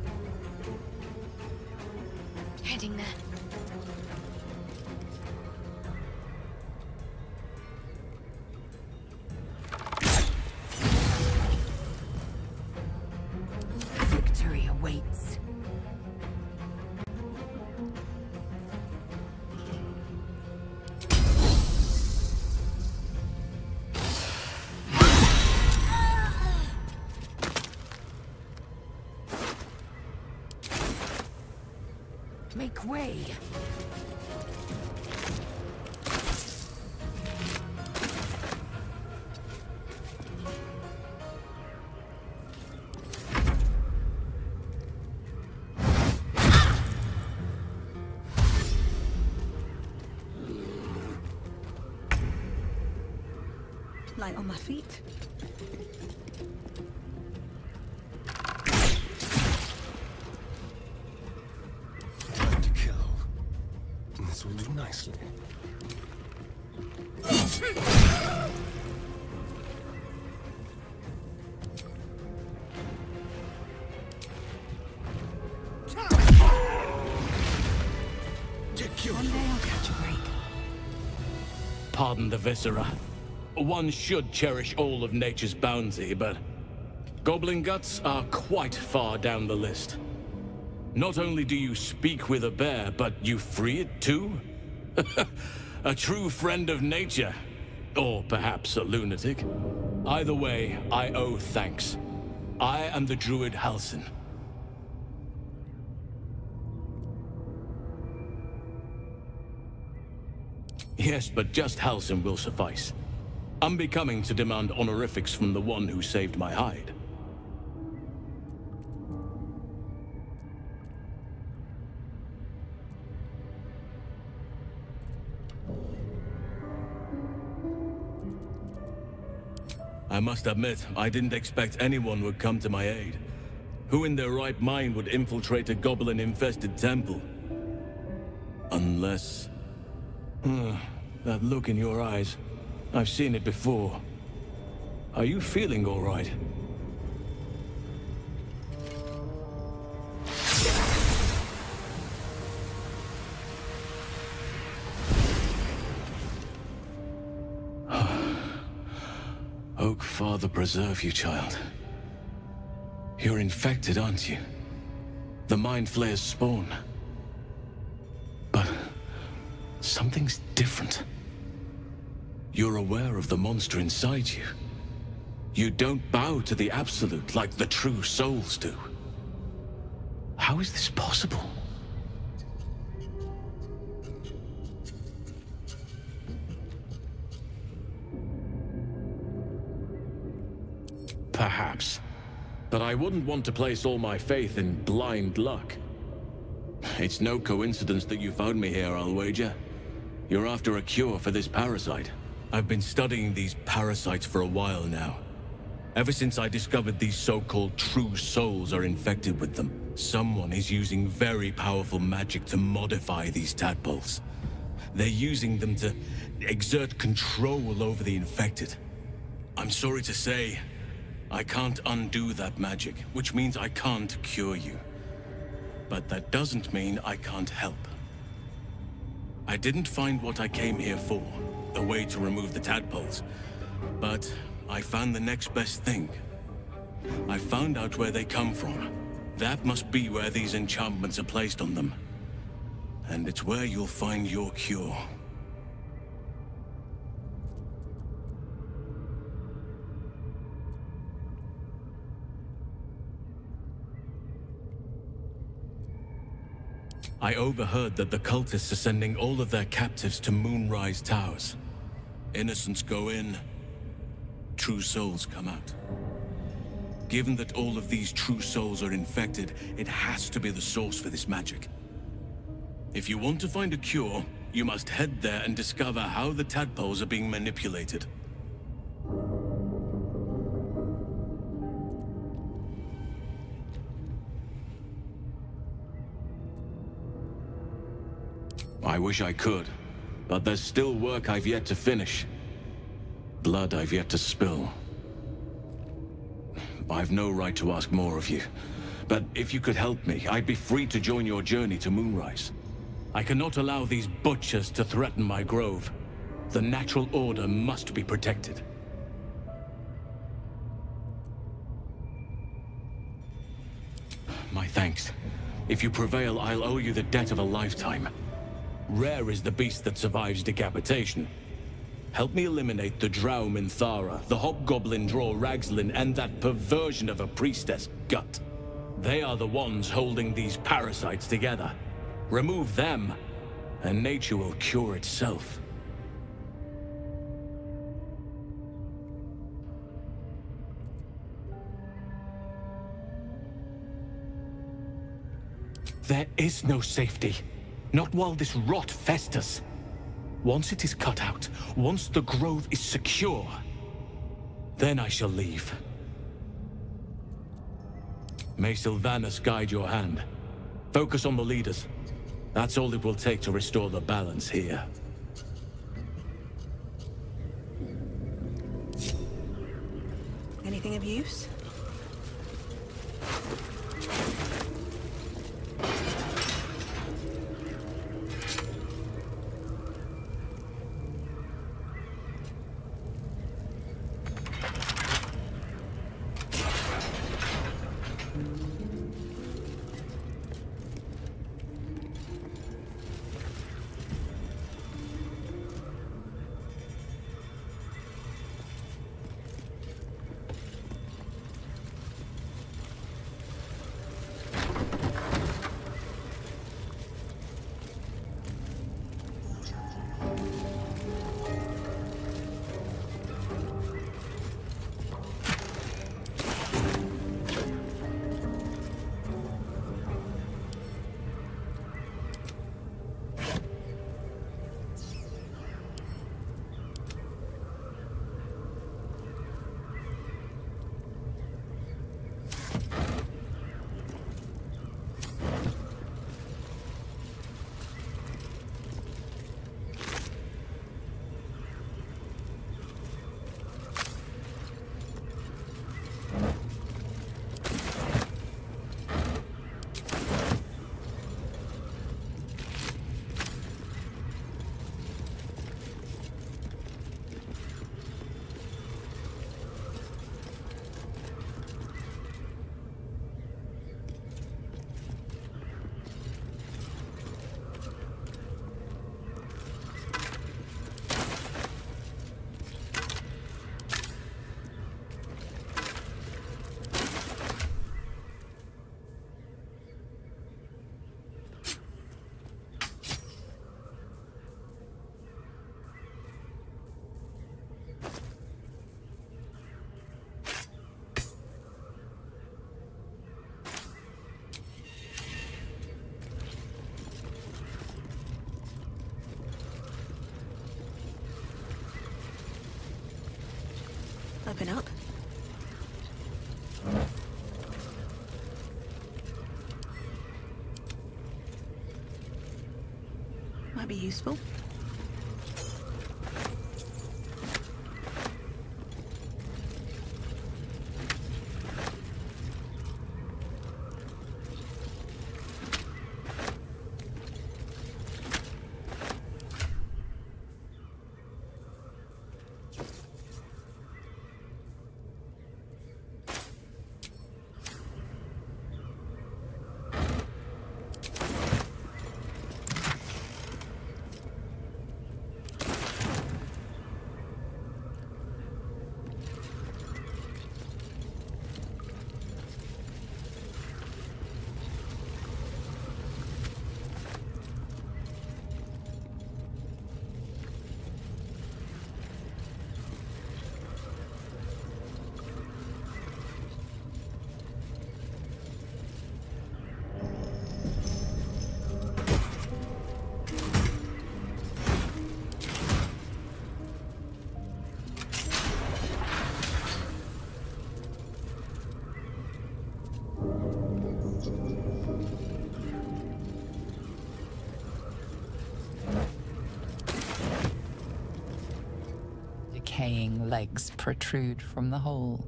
Heading there. Victory awaits. Make way. Light on my feet. Time to kill. This will do nicely. One day I'll catch a break. Pardon the viscera. One should cherish all of nature's bounty, but goblin guts are quite far down the list. Not only do you speak with a bear, but you free it too? A true friend of nature. Or perhaps a lunatic. Either way, I owe thanks. I am the druid Halsin. Yes, but just Halsin will suffice. Unbecoming to demand honorifics from the one who saved my hide. I must admit, I didn't expect anyone would come to my aid. Who in their right mind would infiltrate a goblin-infested temple? Unless... that look in your eyes. I've seen it before. Are you feeling all right? Oak Father preserve you, child. You're infected, aren't you? The Mind Flayer's spawn. But something's different. You're aware of the monster inside you. You don't bow to the Absolute like the true souls do. How is this possible? Perhaps. But I wouldn't want to place all my faith in blind luck. It's no coincidence that you found me here, I'll wager. You're after a cure for this parasite. I've been studying these parasites for a while now. Ever since I discovered these so-called true souls are infected with them, someone is using very powerful magic to modify these tadpoles. They're using them to exert control over the infected. I'm sorry to say, I can't undo that magic, which means I can't cure you. But that doesn't mean I can't help. I didn't find what I came here for, the way to remove the tadpoles. But I found the next best thing. I found out where they come from. That must be where these enchantments are placed on them. And it's where you'll find your cure. I overheard that the cultists are sending all of their captives to Moonrise Towers. Innocents go in, true souls come out. Given that all of these true souls are infected, it has to be the source for this magic. If you want to find a cure, you must head there and discover how the tadpoles are being manipulated. I wish I could, but there's still work I've yet to finish. Blood I've yet to spill. I've no right to ask more of you, but if you could help me, I'd be free to join your journey to Moonrise. I cannot allow these butchers to threaten my grove. The natural order must be protected. My thanks. If you prevail, I'll owe you the debt of a lifetime. Rare is the beast that survives decapitation. Help me eliminate the Drow Minthara, the Hobgoblin Draw Ragslin, and that perversion of a priestess, Gut. They are the ones holding these parasites together. Remove them, and nature will cure itself. There is no safety. Not while this rot festers. Once it is cut out, once the grove is secure, then I shall leave. May Sylvanas guide your hand. Focus on the leaders. That's all it will take to restore the balance here. Anything of use? Open up. Might be useful. legs protrude from the hole.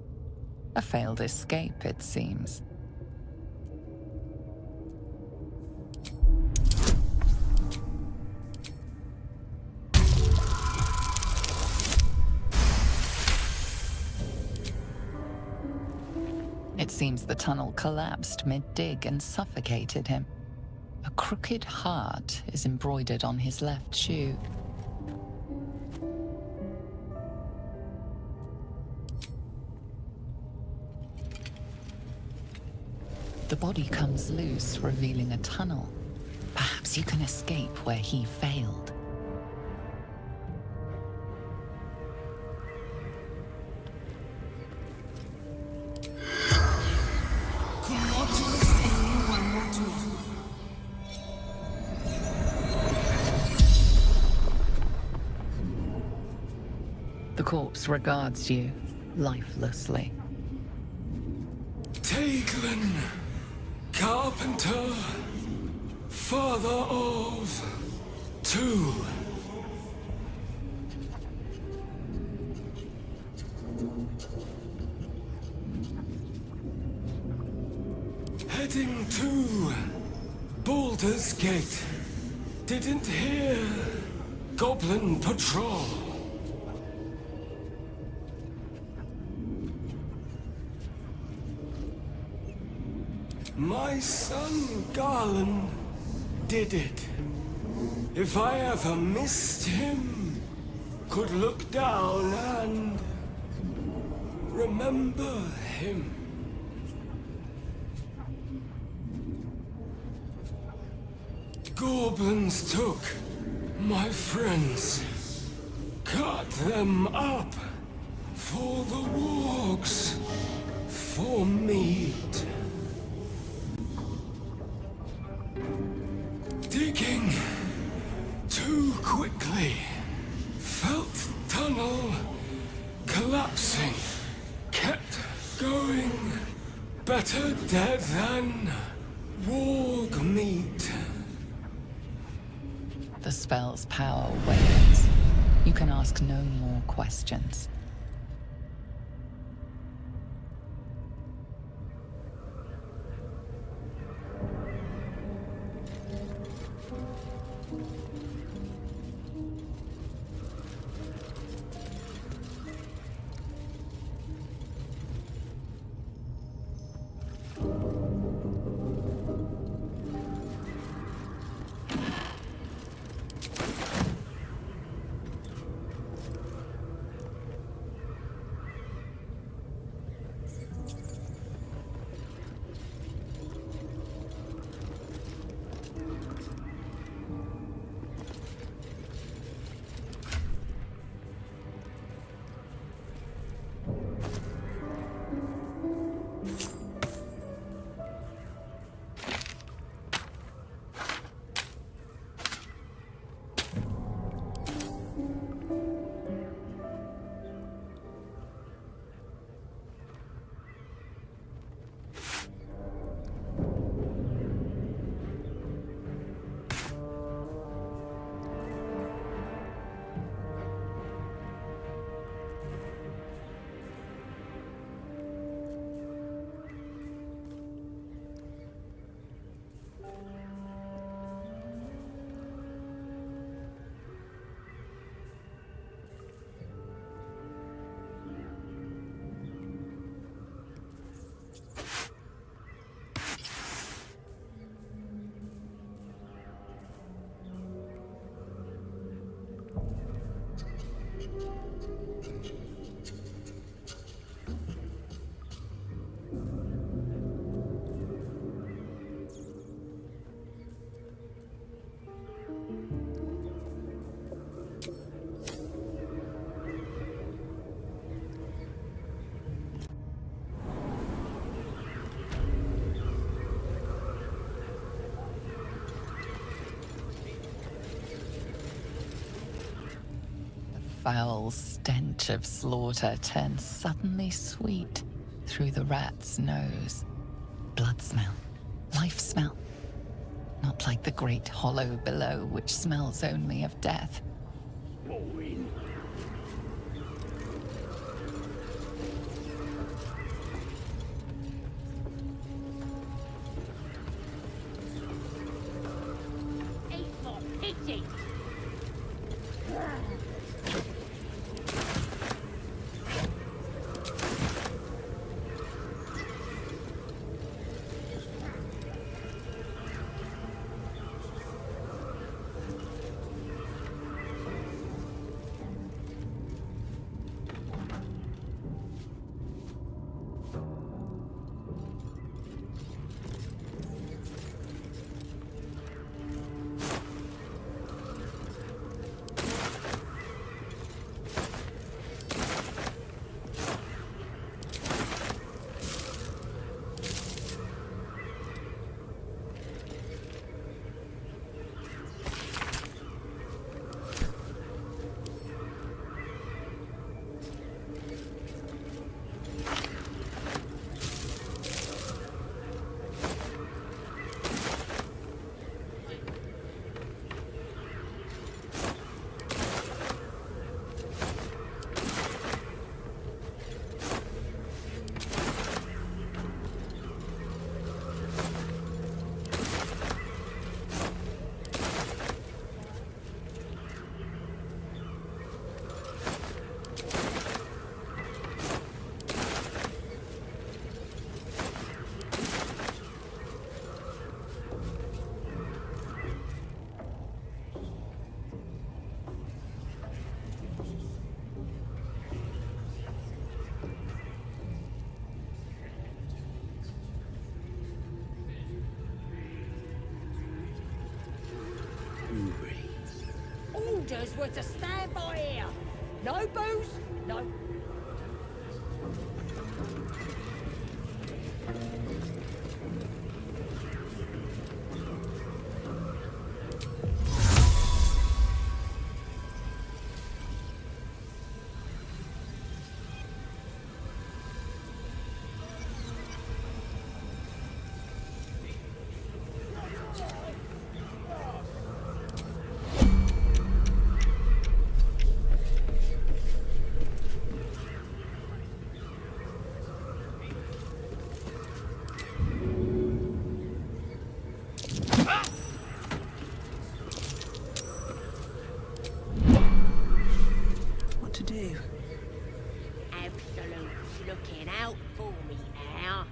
A failed escape, it seems. It seems the tunnel collapsed mid-dig and suffocated him. A crooked heart is embroidered on his left shoe. The body comes loose, revealing a tunnel. Perhaps you can escape where he failed. The corpse regards you, lifelessly. Teaglin, carpenter, father of 2. Heading to Baldur's Gate. Didn't hear Goblin Patrol. My son Garland did it. If I ever missed him, could look down and remember him. Goblins took my friends, cut them up for the wargs, for meat. Digging too quickly, felt tunnel collapsing, kept going. Better dead than warg meat. The spell's power wanes. You can ask no more questions. Foul stench of slaughter turns suddenly sweet through the rat's nose. Blood smell, life smell. Not like the great hollow below, which smells only of death. pity. Orders were to stand by here. No booze, no... What to do? Absolute's looking out for me now.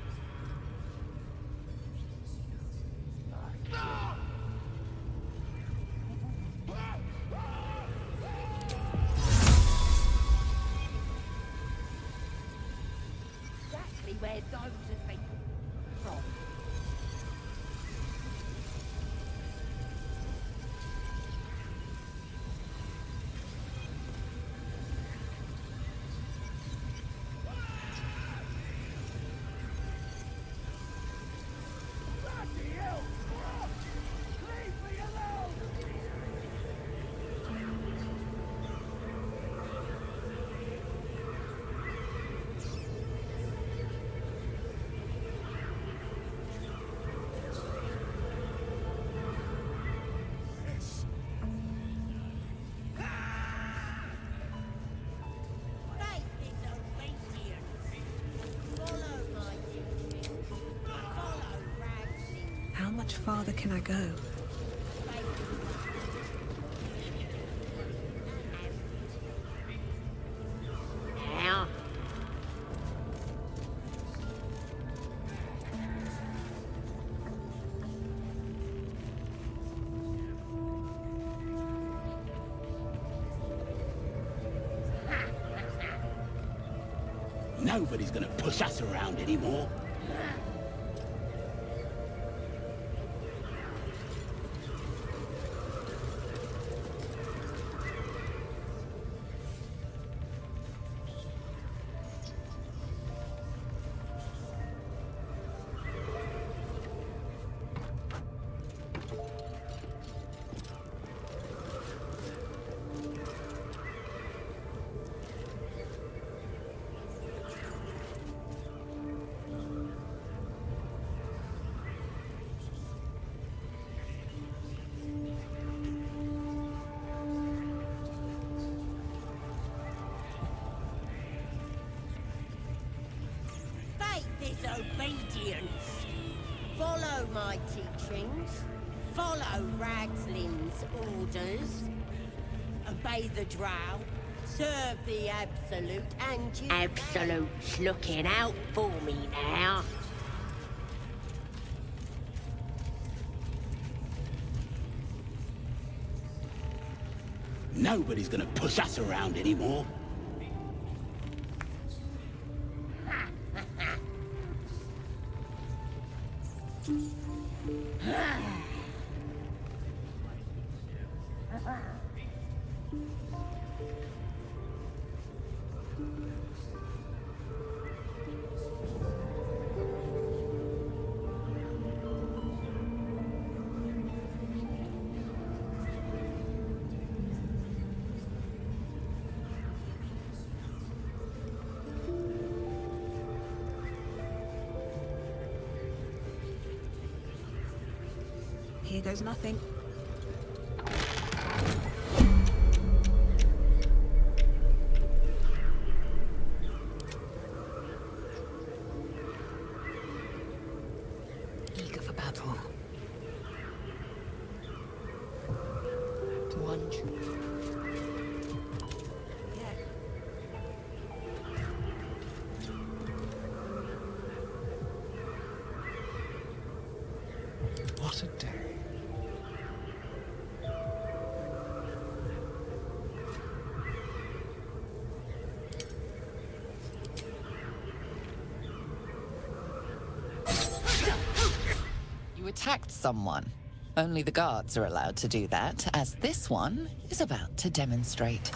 Exactly where those have been from. How much farther can I go? Now. Nobody's gonna push us around anymore. Fight this obedience. Follow my teachings. follow Ragslin's orders. Obey the drow. Serve the Absolute, and you... Absolute's looking out for me now. Nobody's gonna push us around anymore. Here goes nothing. Eager for battle. Lunge. What a day. You attacked someone. Only the guards are allowed to do that, as this one is about to demonstrate.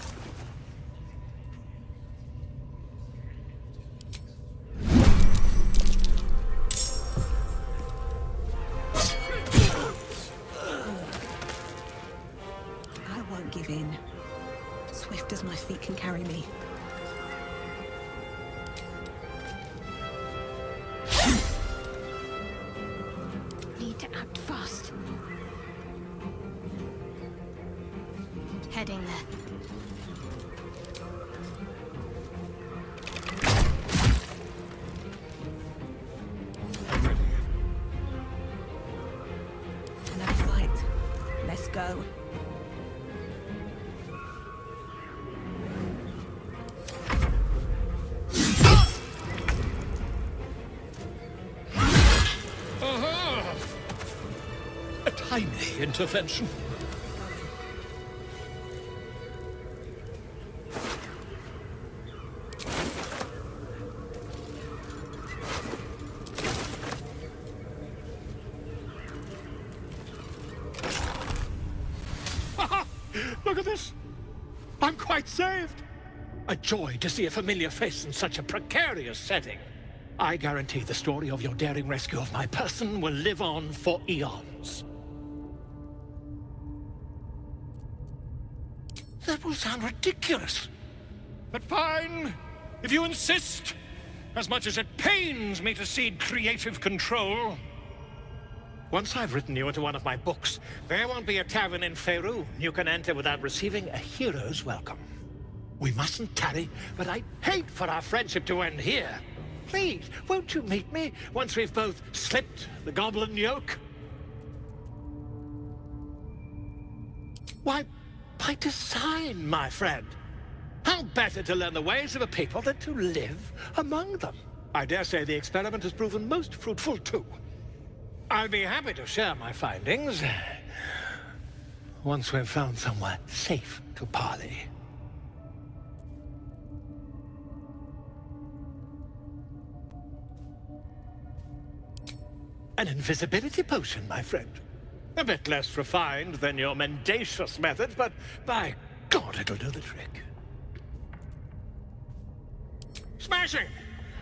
I won't give in. Swift as my feet can carry me. Need to act fast. Heading there. Another fight. Let's go. Aha! A tiny intervention. Aha! Look at this! I'm quite saved! A joy to see a familiar face in such a precarious setting. I guarantee the story of your daring rescue of my person will live on for eons. That will sound ridiculous. But fine, if you insist. As much as it pains me to cede creative control. Once I've written you into one of my books, there won't be a tavern in Faerun you can enter without receiving a hero's welcome. We mustn't tarry, but I'd hate for our friendship to end here. Please, won't you meet me once we've both slipped the goblin yoke? Why, by design, my friend. How better to learn the ways of a people than to live among them? I dare say the experiment has proven most fruitful, too. I'll be happy to share my findings once we've found somewhere safe to parley. An invisibility potion, my friend. A bit less refined than your mendacious method, but by God, it'll do the trick. Smashing!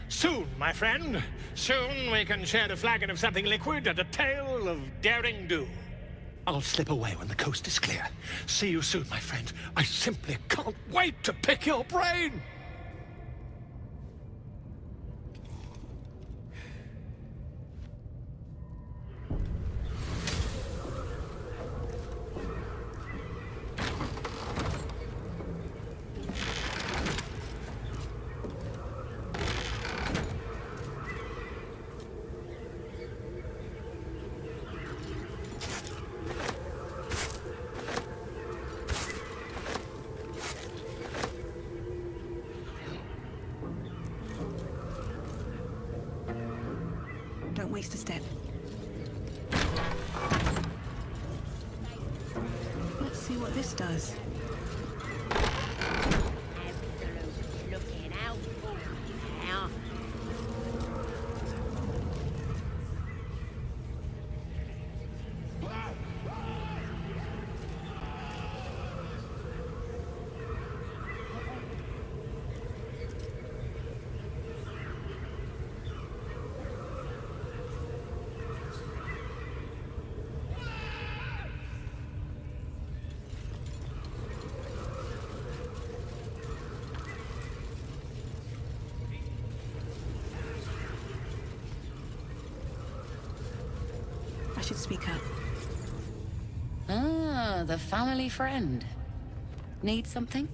Soon, my friend. Soon we can share a flagon of something liquid and a tale of daring do. I'll slip away when the coast is clear. See you soon, my friend. I simply can't wait to pick your brain! waste a step. Let's see what this does. Looking out for me now. I should speak up. Ah, the family friend. Need something?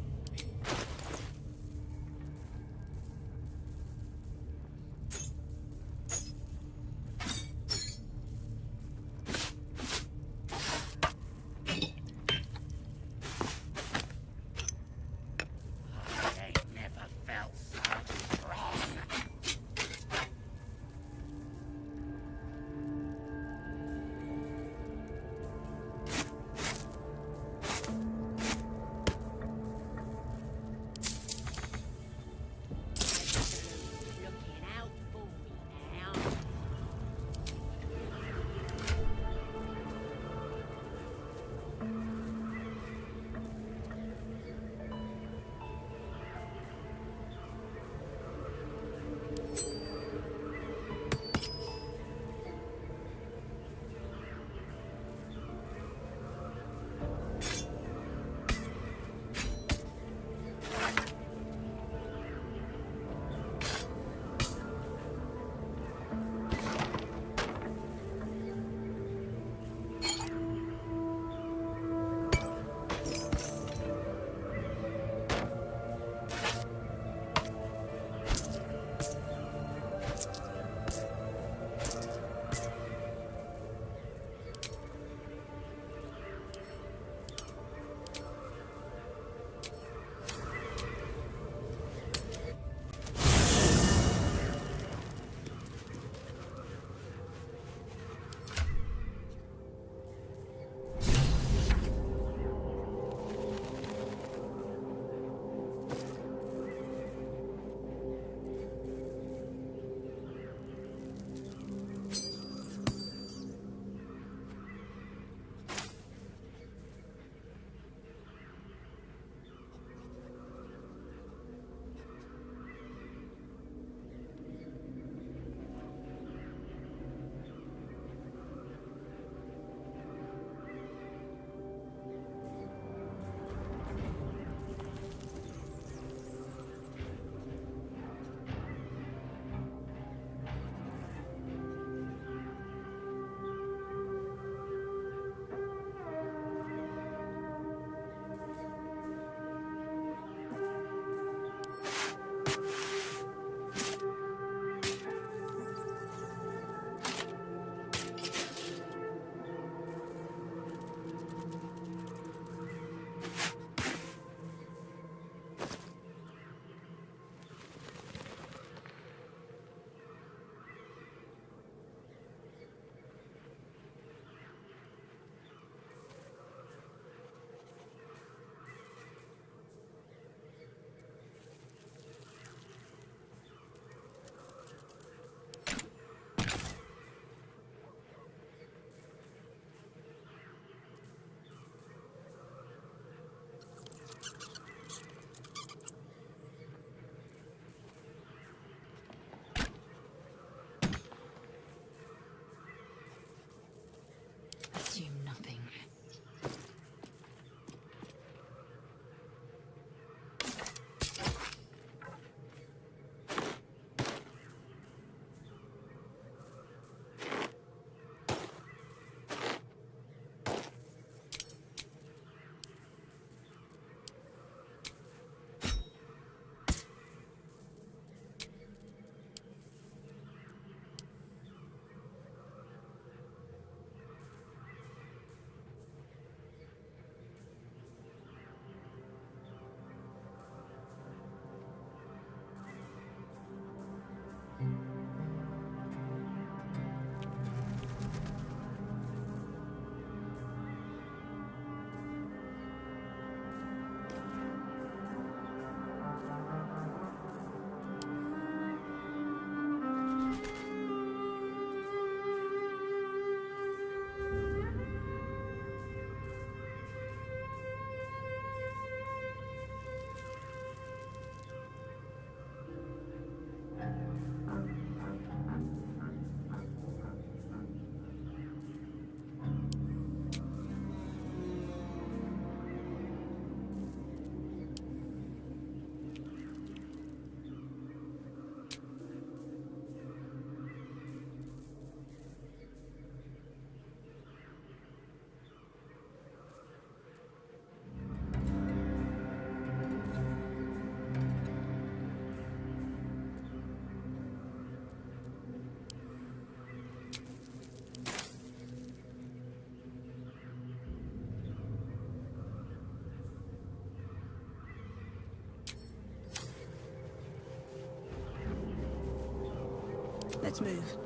Let's move.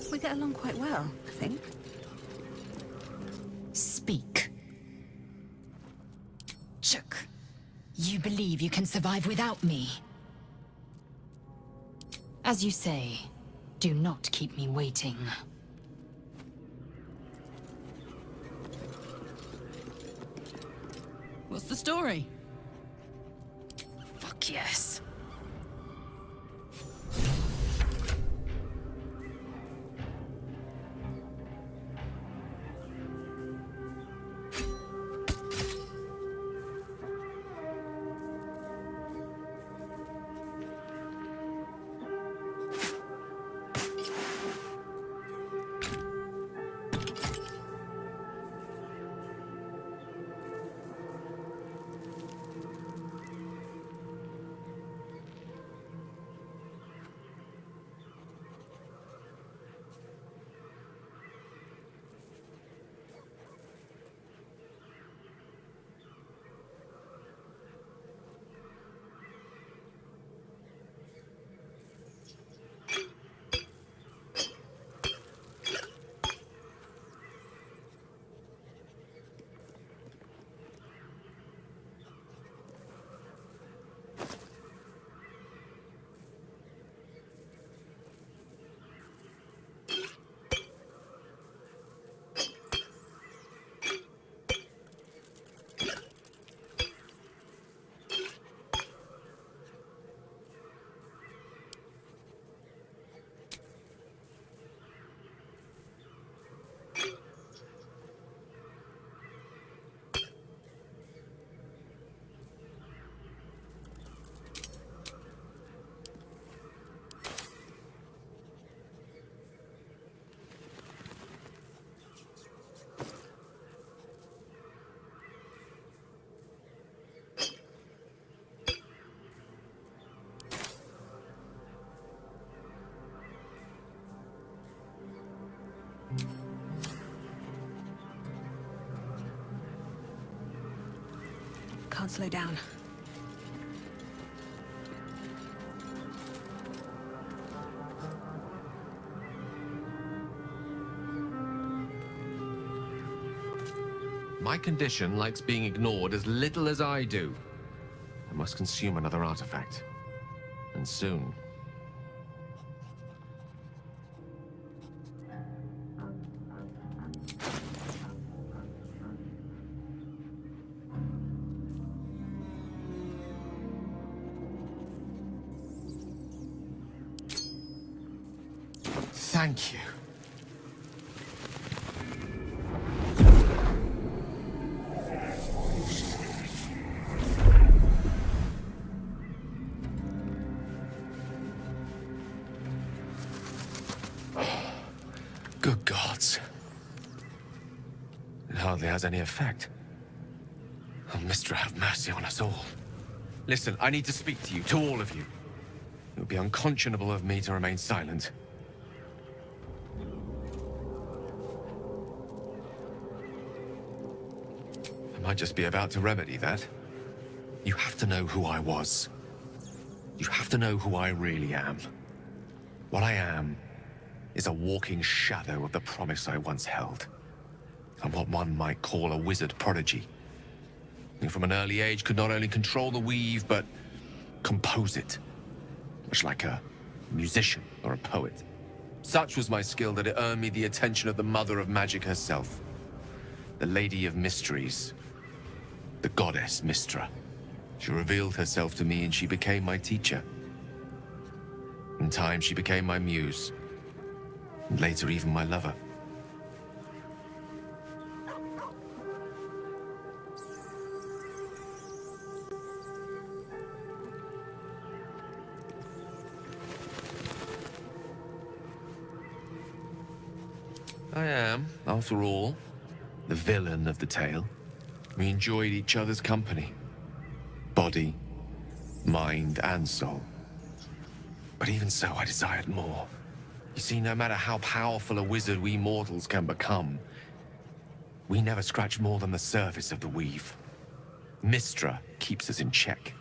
We get along quite well, I think. Speak. Chook, you believe you can survive without me? As you say, do not keep me waiting. What's the story? Fuck yes. Can't slow down. My condition likes being ignored as little as I do. I must consume another artifact. And soon. Thank you. Good gods. It hardly has any effect. Oh, Mystra, have mercy on us all. Listen, I need to speak to you, to all of you. It would be unconscionable of me to remain silent. I might just be about to remedy that. You have to know who I was. You have to know who I really am. What I am is a walking shadow of the promise I once held. I'm what one might call a wizard prodigy. Who from an early age could not only control the weave, but compose it. Much like a musician or a poet. Such was my skill that it earned me the attention of the mother of magic herself. The Lady of Mysteries. The goddess Mystra. She revealed herself to me and she became my teacher. In time, she became my muse. And later, even my lover. I am, after all, the villain of the tale. We enjoyed each other's company. Body, mind, and soul. But even so, I desired more. You see, no matter how powerful a wizard we mortals can become, we never scratch more than the surface of the weave. Mystra keeps us in check.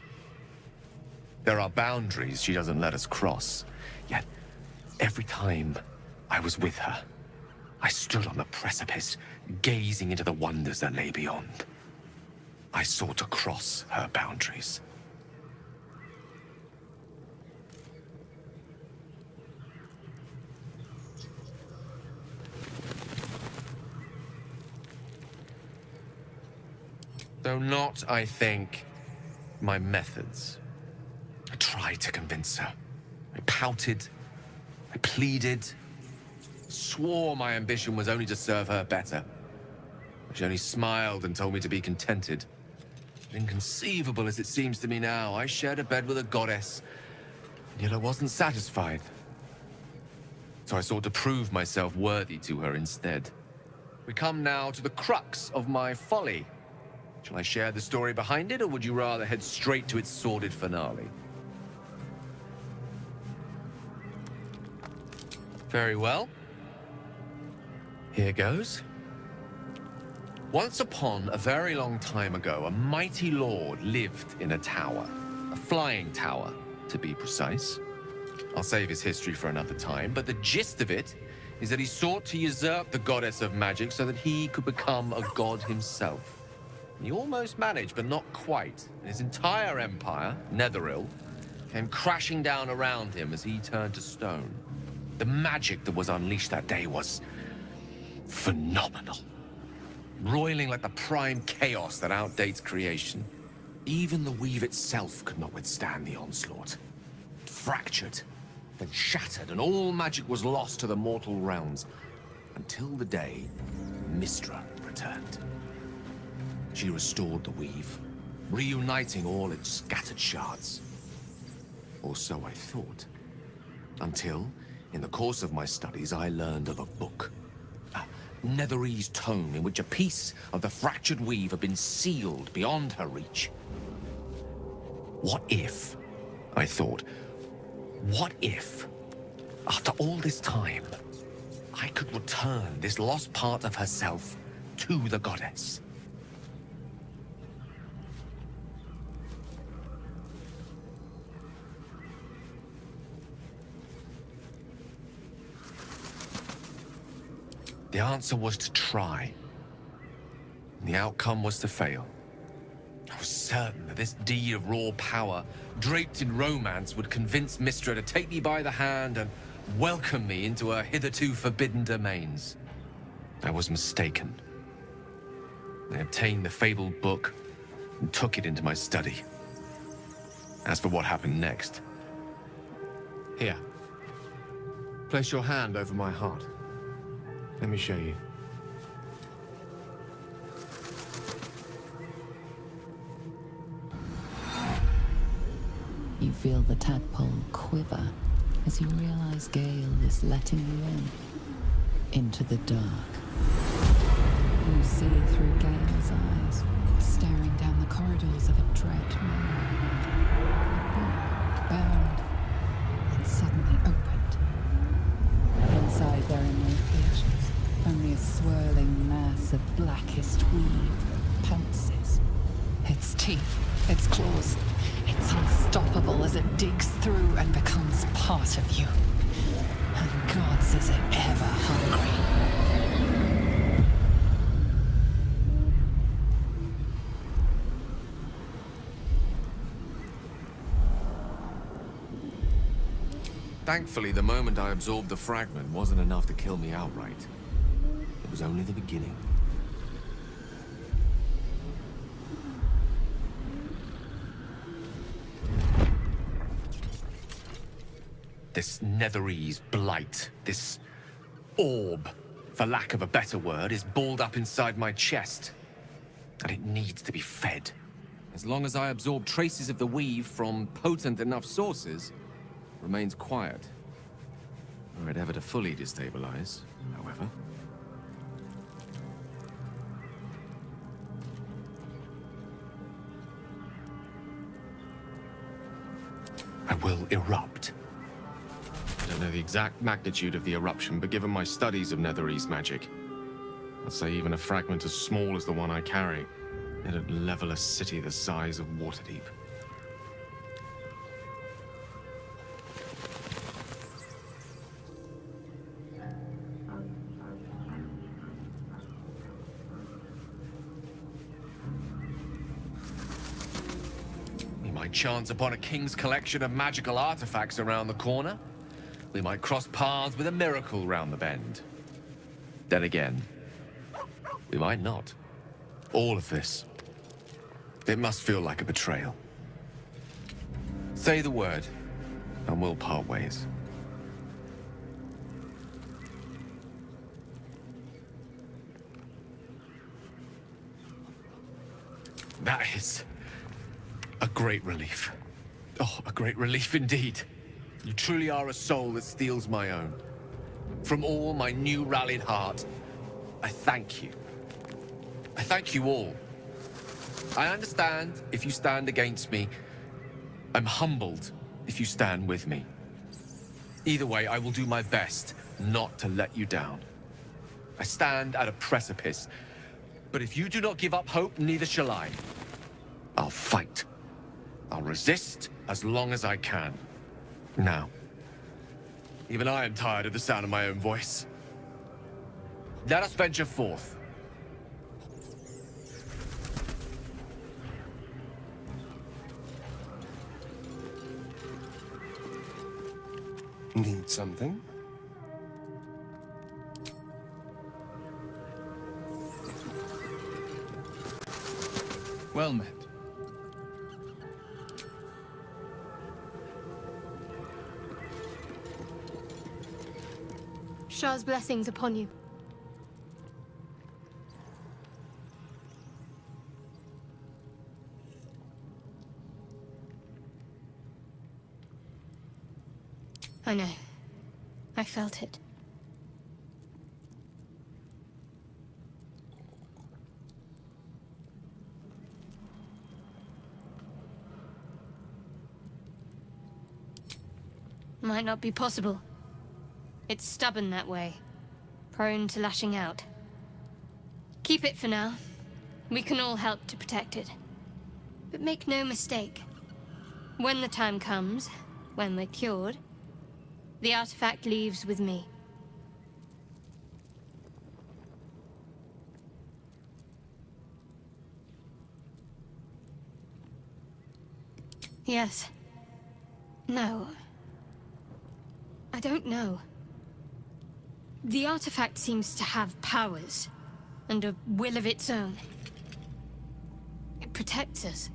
There are boundaries she doesn't let us cross. Yet, every time I was with her, I stood on the precipice, gazing into the wonders that lay beyond. I sought to cross her boundaries. Though not, I think, my methods. I tried to convince her. I pouted. I pleaded. Swore my ambition was only to serve her better. She only smiled and told me to be contented. Inconceivable as it seems to me now, I shared a bed with a goddess, and yet I wasn't satisfied. So I sought to prove myself worthy to her instead. We come now to the crux of my folly. Shall I share the story behind it, or would you rather head straight to its sordid finale? Very well. Here goes. Once upon a very long time ago, a mighty lord lived in a tower. A flying tower, to be precise. I'll save his history for another time, but the gist of it is that he sought to usurp the goddess of magic so that he could become a god himself. He almost managed, but not quite. His entire empire, Netheril, came crashing down around him as he turned to stone. The magic that was unleashed that day was phenomenal. Roiling like the prime chaos that outdates creation. Even the weave itself could not withstand the onslaught. It fractured, then shattered, and all magic was lost to the mortal realms. Until the day Mystra returned. She restored the weave, reuniting all its scattered shards. Or so I thought. Until, in the course of my studies, I learned of a book. A Netherese tome in which a piece of the fractured weave had been sealed beyond her reach. What if, I thought, what if, after all this time, I could return this lost part of herself to the goddess? The answer was to try. The outcome was to fail. I was certain that this deed of raw power, draped in romance, would convince Mystra to take me by the hand and welcome me into her hitherto forbidden domains. I was mistaken. I obtained the fabled book and took it into my study. As for what happened next... Here. Place your hand over my heart. Let me show you. You feel the tadpole quiver as you realize Gale is letting you into the dark. You see through Gale's eyes, staring down the corridors of a dread memory. A book bound and suddenly opened. Inside there are no pages. Only a swirling mass of blackest weave that pounces. Its teeth, its claws, it's unstoppable as it digs through and becomes part of you. And gods, is it ever hungry. Thankfully, the moment I absorbed the fragment wasn't enough to kill me outright. It was only the beginning. This Netherese blight, this orb, for lack of a better word, is balled up inside my chest. And it needs to be fed. As long as I absorb traces of the weave from potent enough sources, it remains quiet. Were it ever to fully destabilize, however. I will erupt. I don't know the exact magnitude of the eruption, but given my studies of Netherese magic, I'd say even a fragment as small as the one I carry, it'd level a city the size of Waterdeep. might chance upon a king's collection of magical artifacts around the corner. We might cross paths with a miracle round the bend. Then again, we might not. All of this. It must feel like a betrayal. Say the word, and we'll part ways. That is a great relief. Oh, a great relief indeed. You truly are a soul that steals my own. From all my new rallied heart, I thank you. I thank you all. I understand if you stand against me. I'm humbled if you stand with me. Either way, I will do my best not to let you down. I stand at a precipice, but if you do not give up hope, neither shall I. I'll fight. I'll resist as long as I can. Now, even I am tired of the sound of my own voice. Let us venture forth. Need something? Well met. Shah's blessings upon you. I know. I felt it. Might not be possible. It's stubborn that way. Prone to lashing out. Keep it for now. We can all help to protect it. But make no mistake. When the time comes, when we're cured, the artifact leaves with me. Yes. No. I don't know. The artifact seems to have powers, and a will of its own. It protects us.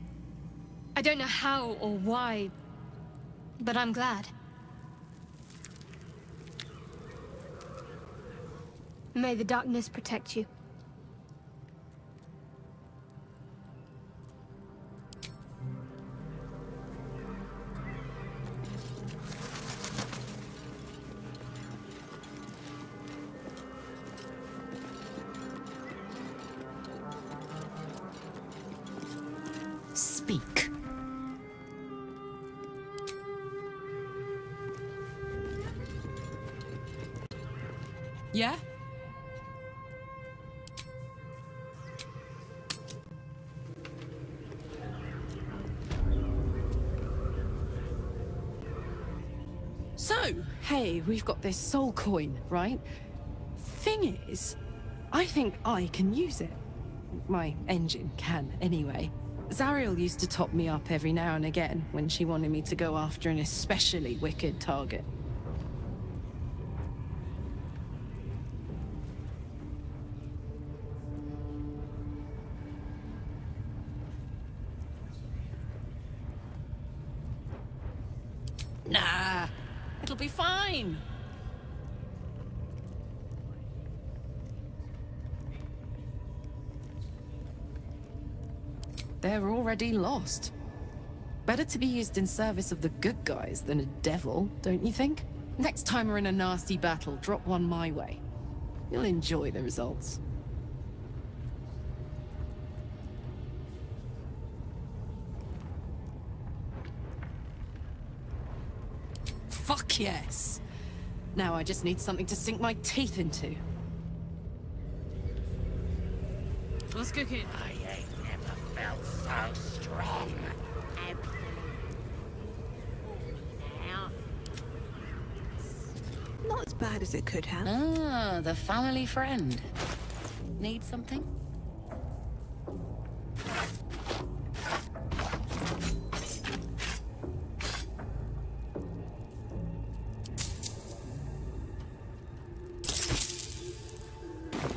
I don't know how or why, but I'm glad. May the darkness protect you. Speak. Yeah? So, hey, we've got this soul coin, right? Thing is, I think I can use it. My engine can, anyway. Zariel used to top me up every now and again when she wanted me to go after an especially wicked target. Nah, it'll be fine. They're already lost. Better to be used in service of the good guys than a devil, don't you think? Next time we're in a nasty battle, drop one my way. You'll enjoy the results. Fuck yes! Now I just need something to sink my teeth into. What's cooking? I ain't never felt so strong. Now. Not as bad as it could have. Ah, the family friend. Need something?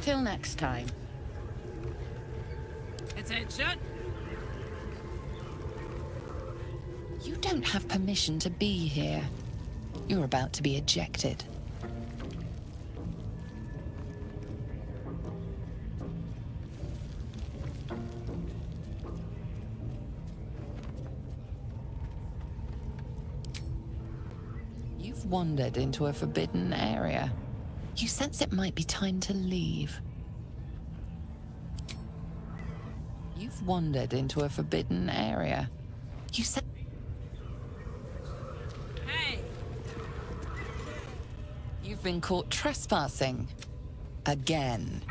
Till next time. Attention! You don't have permission to be here. You're about to be ejected. You've wandered into a forbidden area. You sense it might be time to leave. You've wandered into a forbidden area. You said... Hey! You've been caught trespassing. Again.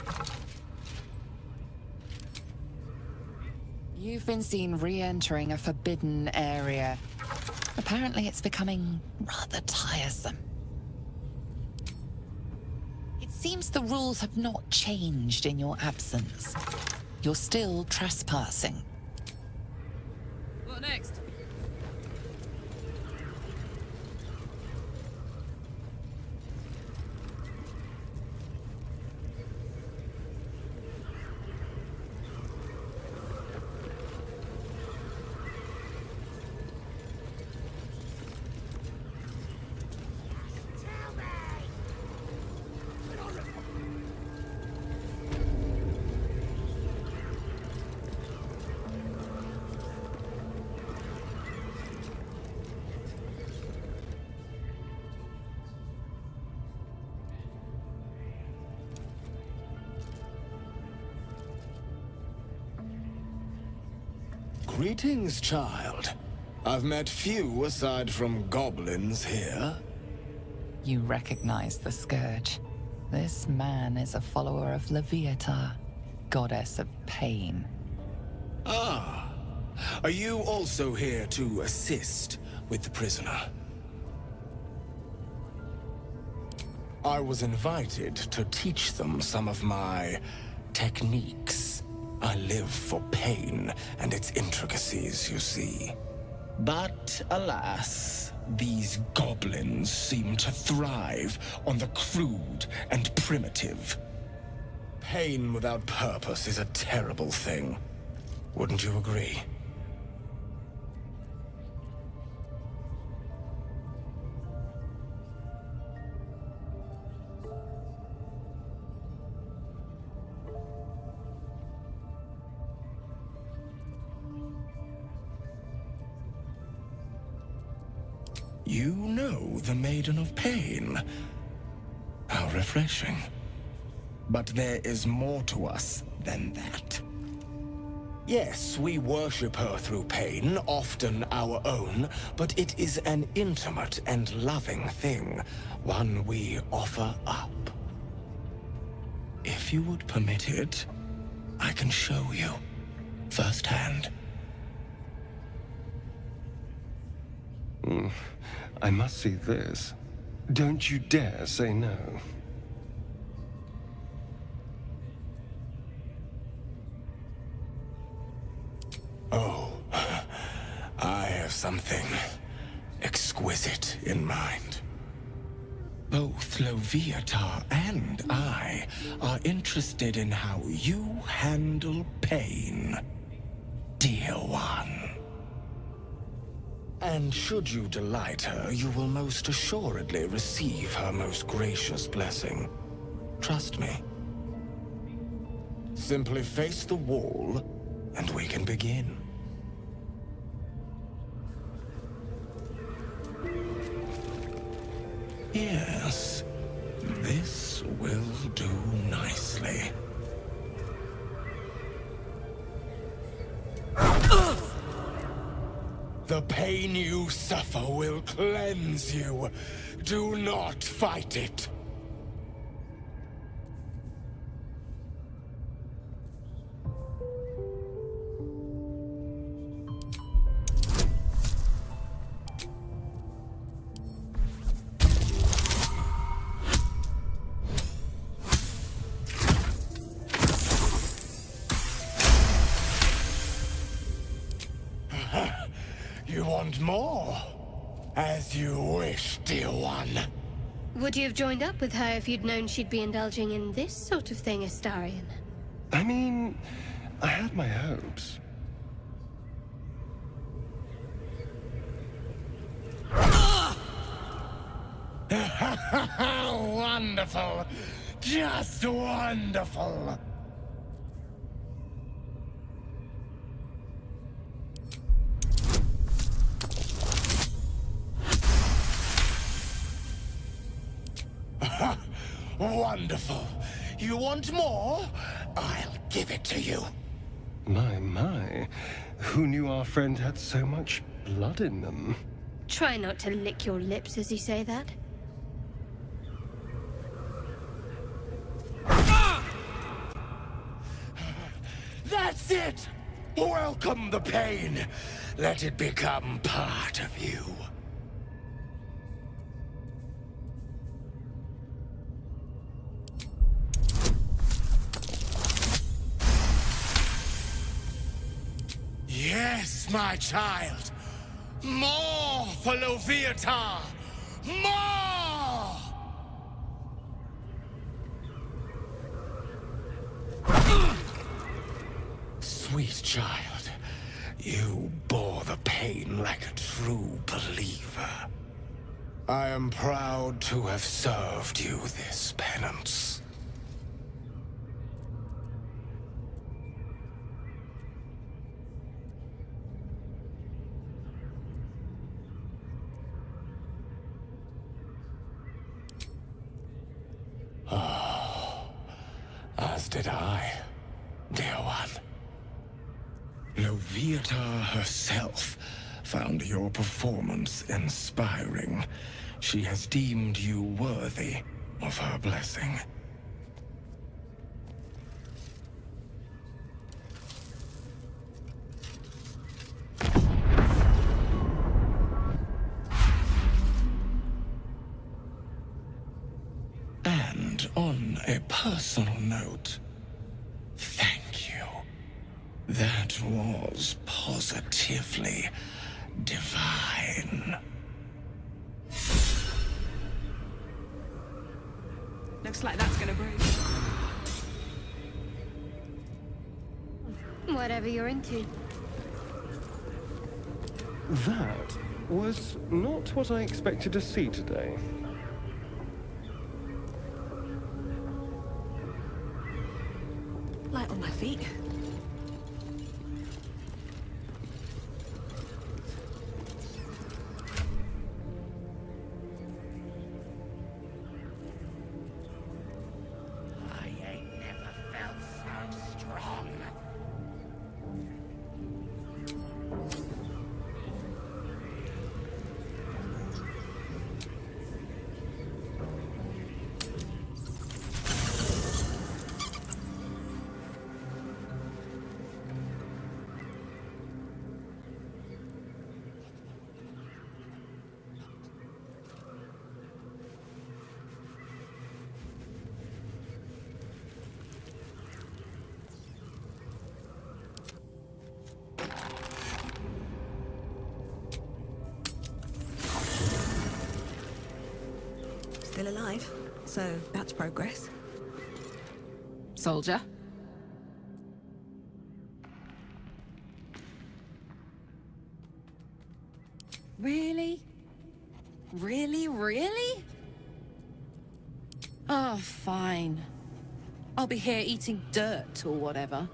You've been seen re-entering a forbidden area. Apparently it's becoming rather tiresome. It seems the rules have not changed in your absence. You're still trespassing. What next? Greetings, child. I've met few aside from goblins here. You recognize the Scourge. This man is a follower of Leviatha, goddess of pain. Ah. Are you also here to assist with the prisoner? I was invited to teach them some of my techniques. I live for pain and its intricacies, you see. But alas, these goblins seem to thrive on the crude and primitive. Pain without purpose is a terrible thing. Wouldn't you agree? You know the Maiden of Pain. How refreshing. But there is more to us than that. Yes, we worship her through pain, often our own, but it is an intimate and loving thing, one we offer up. If you would permit it, I can show you firsthand. I must see this. Don't you dare say no. Oh, I have something exquisite in mind. Both Leviatha and I are interested in how you handle pain, dear one. And should you delight her, you will most assuredly receive her most gracious blessing. Trust me. Simply face the wall, and we can begin. Yes, this will do nicely. The pain you suffer will cleanse you. Do not fight it. You want more? As you wish, dear one. Would you have joined up with her if you'd known she'd be indulging in this sort of thing, Astarion? I mean, I had my hopes. Wonderful! Just wonderful! Wonderful! You want more? I'll give it to you. My. Who knew our friend had so much blood in them? Try not to lick your lips as you say that. That's it! Welcome the pain. Let it become part of you. Yes, my child. More for Loviatar! More! Sweet child, you bore the pain like a true believer. I am proud to have served you this penance. As did I, dear one. Loviatar herself found your performance inspiring. She has deemed you worthy of her blessing. And on a personal note, thank you. That was positively divine. Looks like that's gonna break. Whatever you're into. That was not what I expected to see today. Light on my feet. I ain't never felt so strong. Still alive, so that's progress. Soldier? Really? Really? Oh, fine. I'll be here eating dirt or whatever.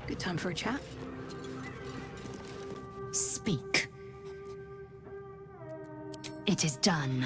Good time for a chat. Speak. It is done.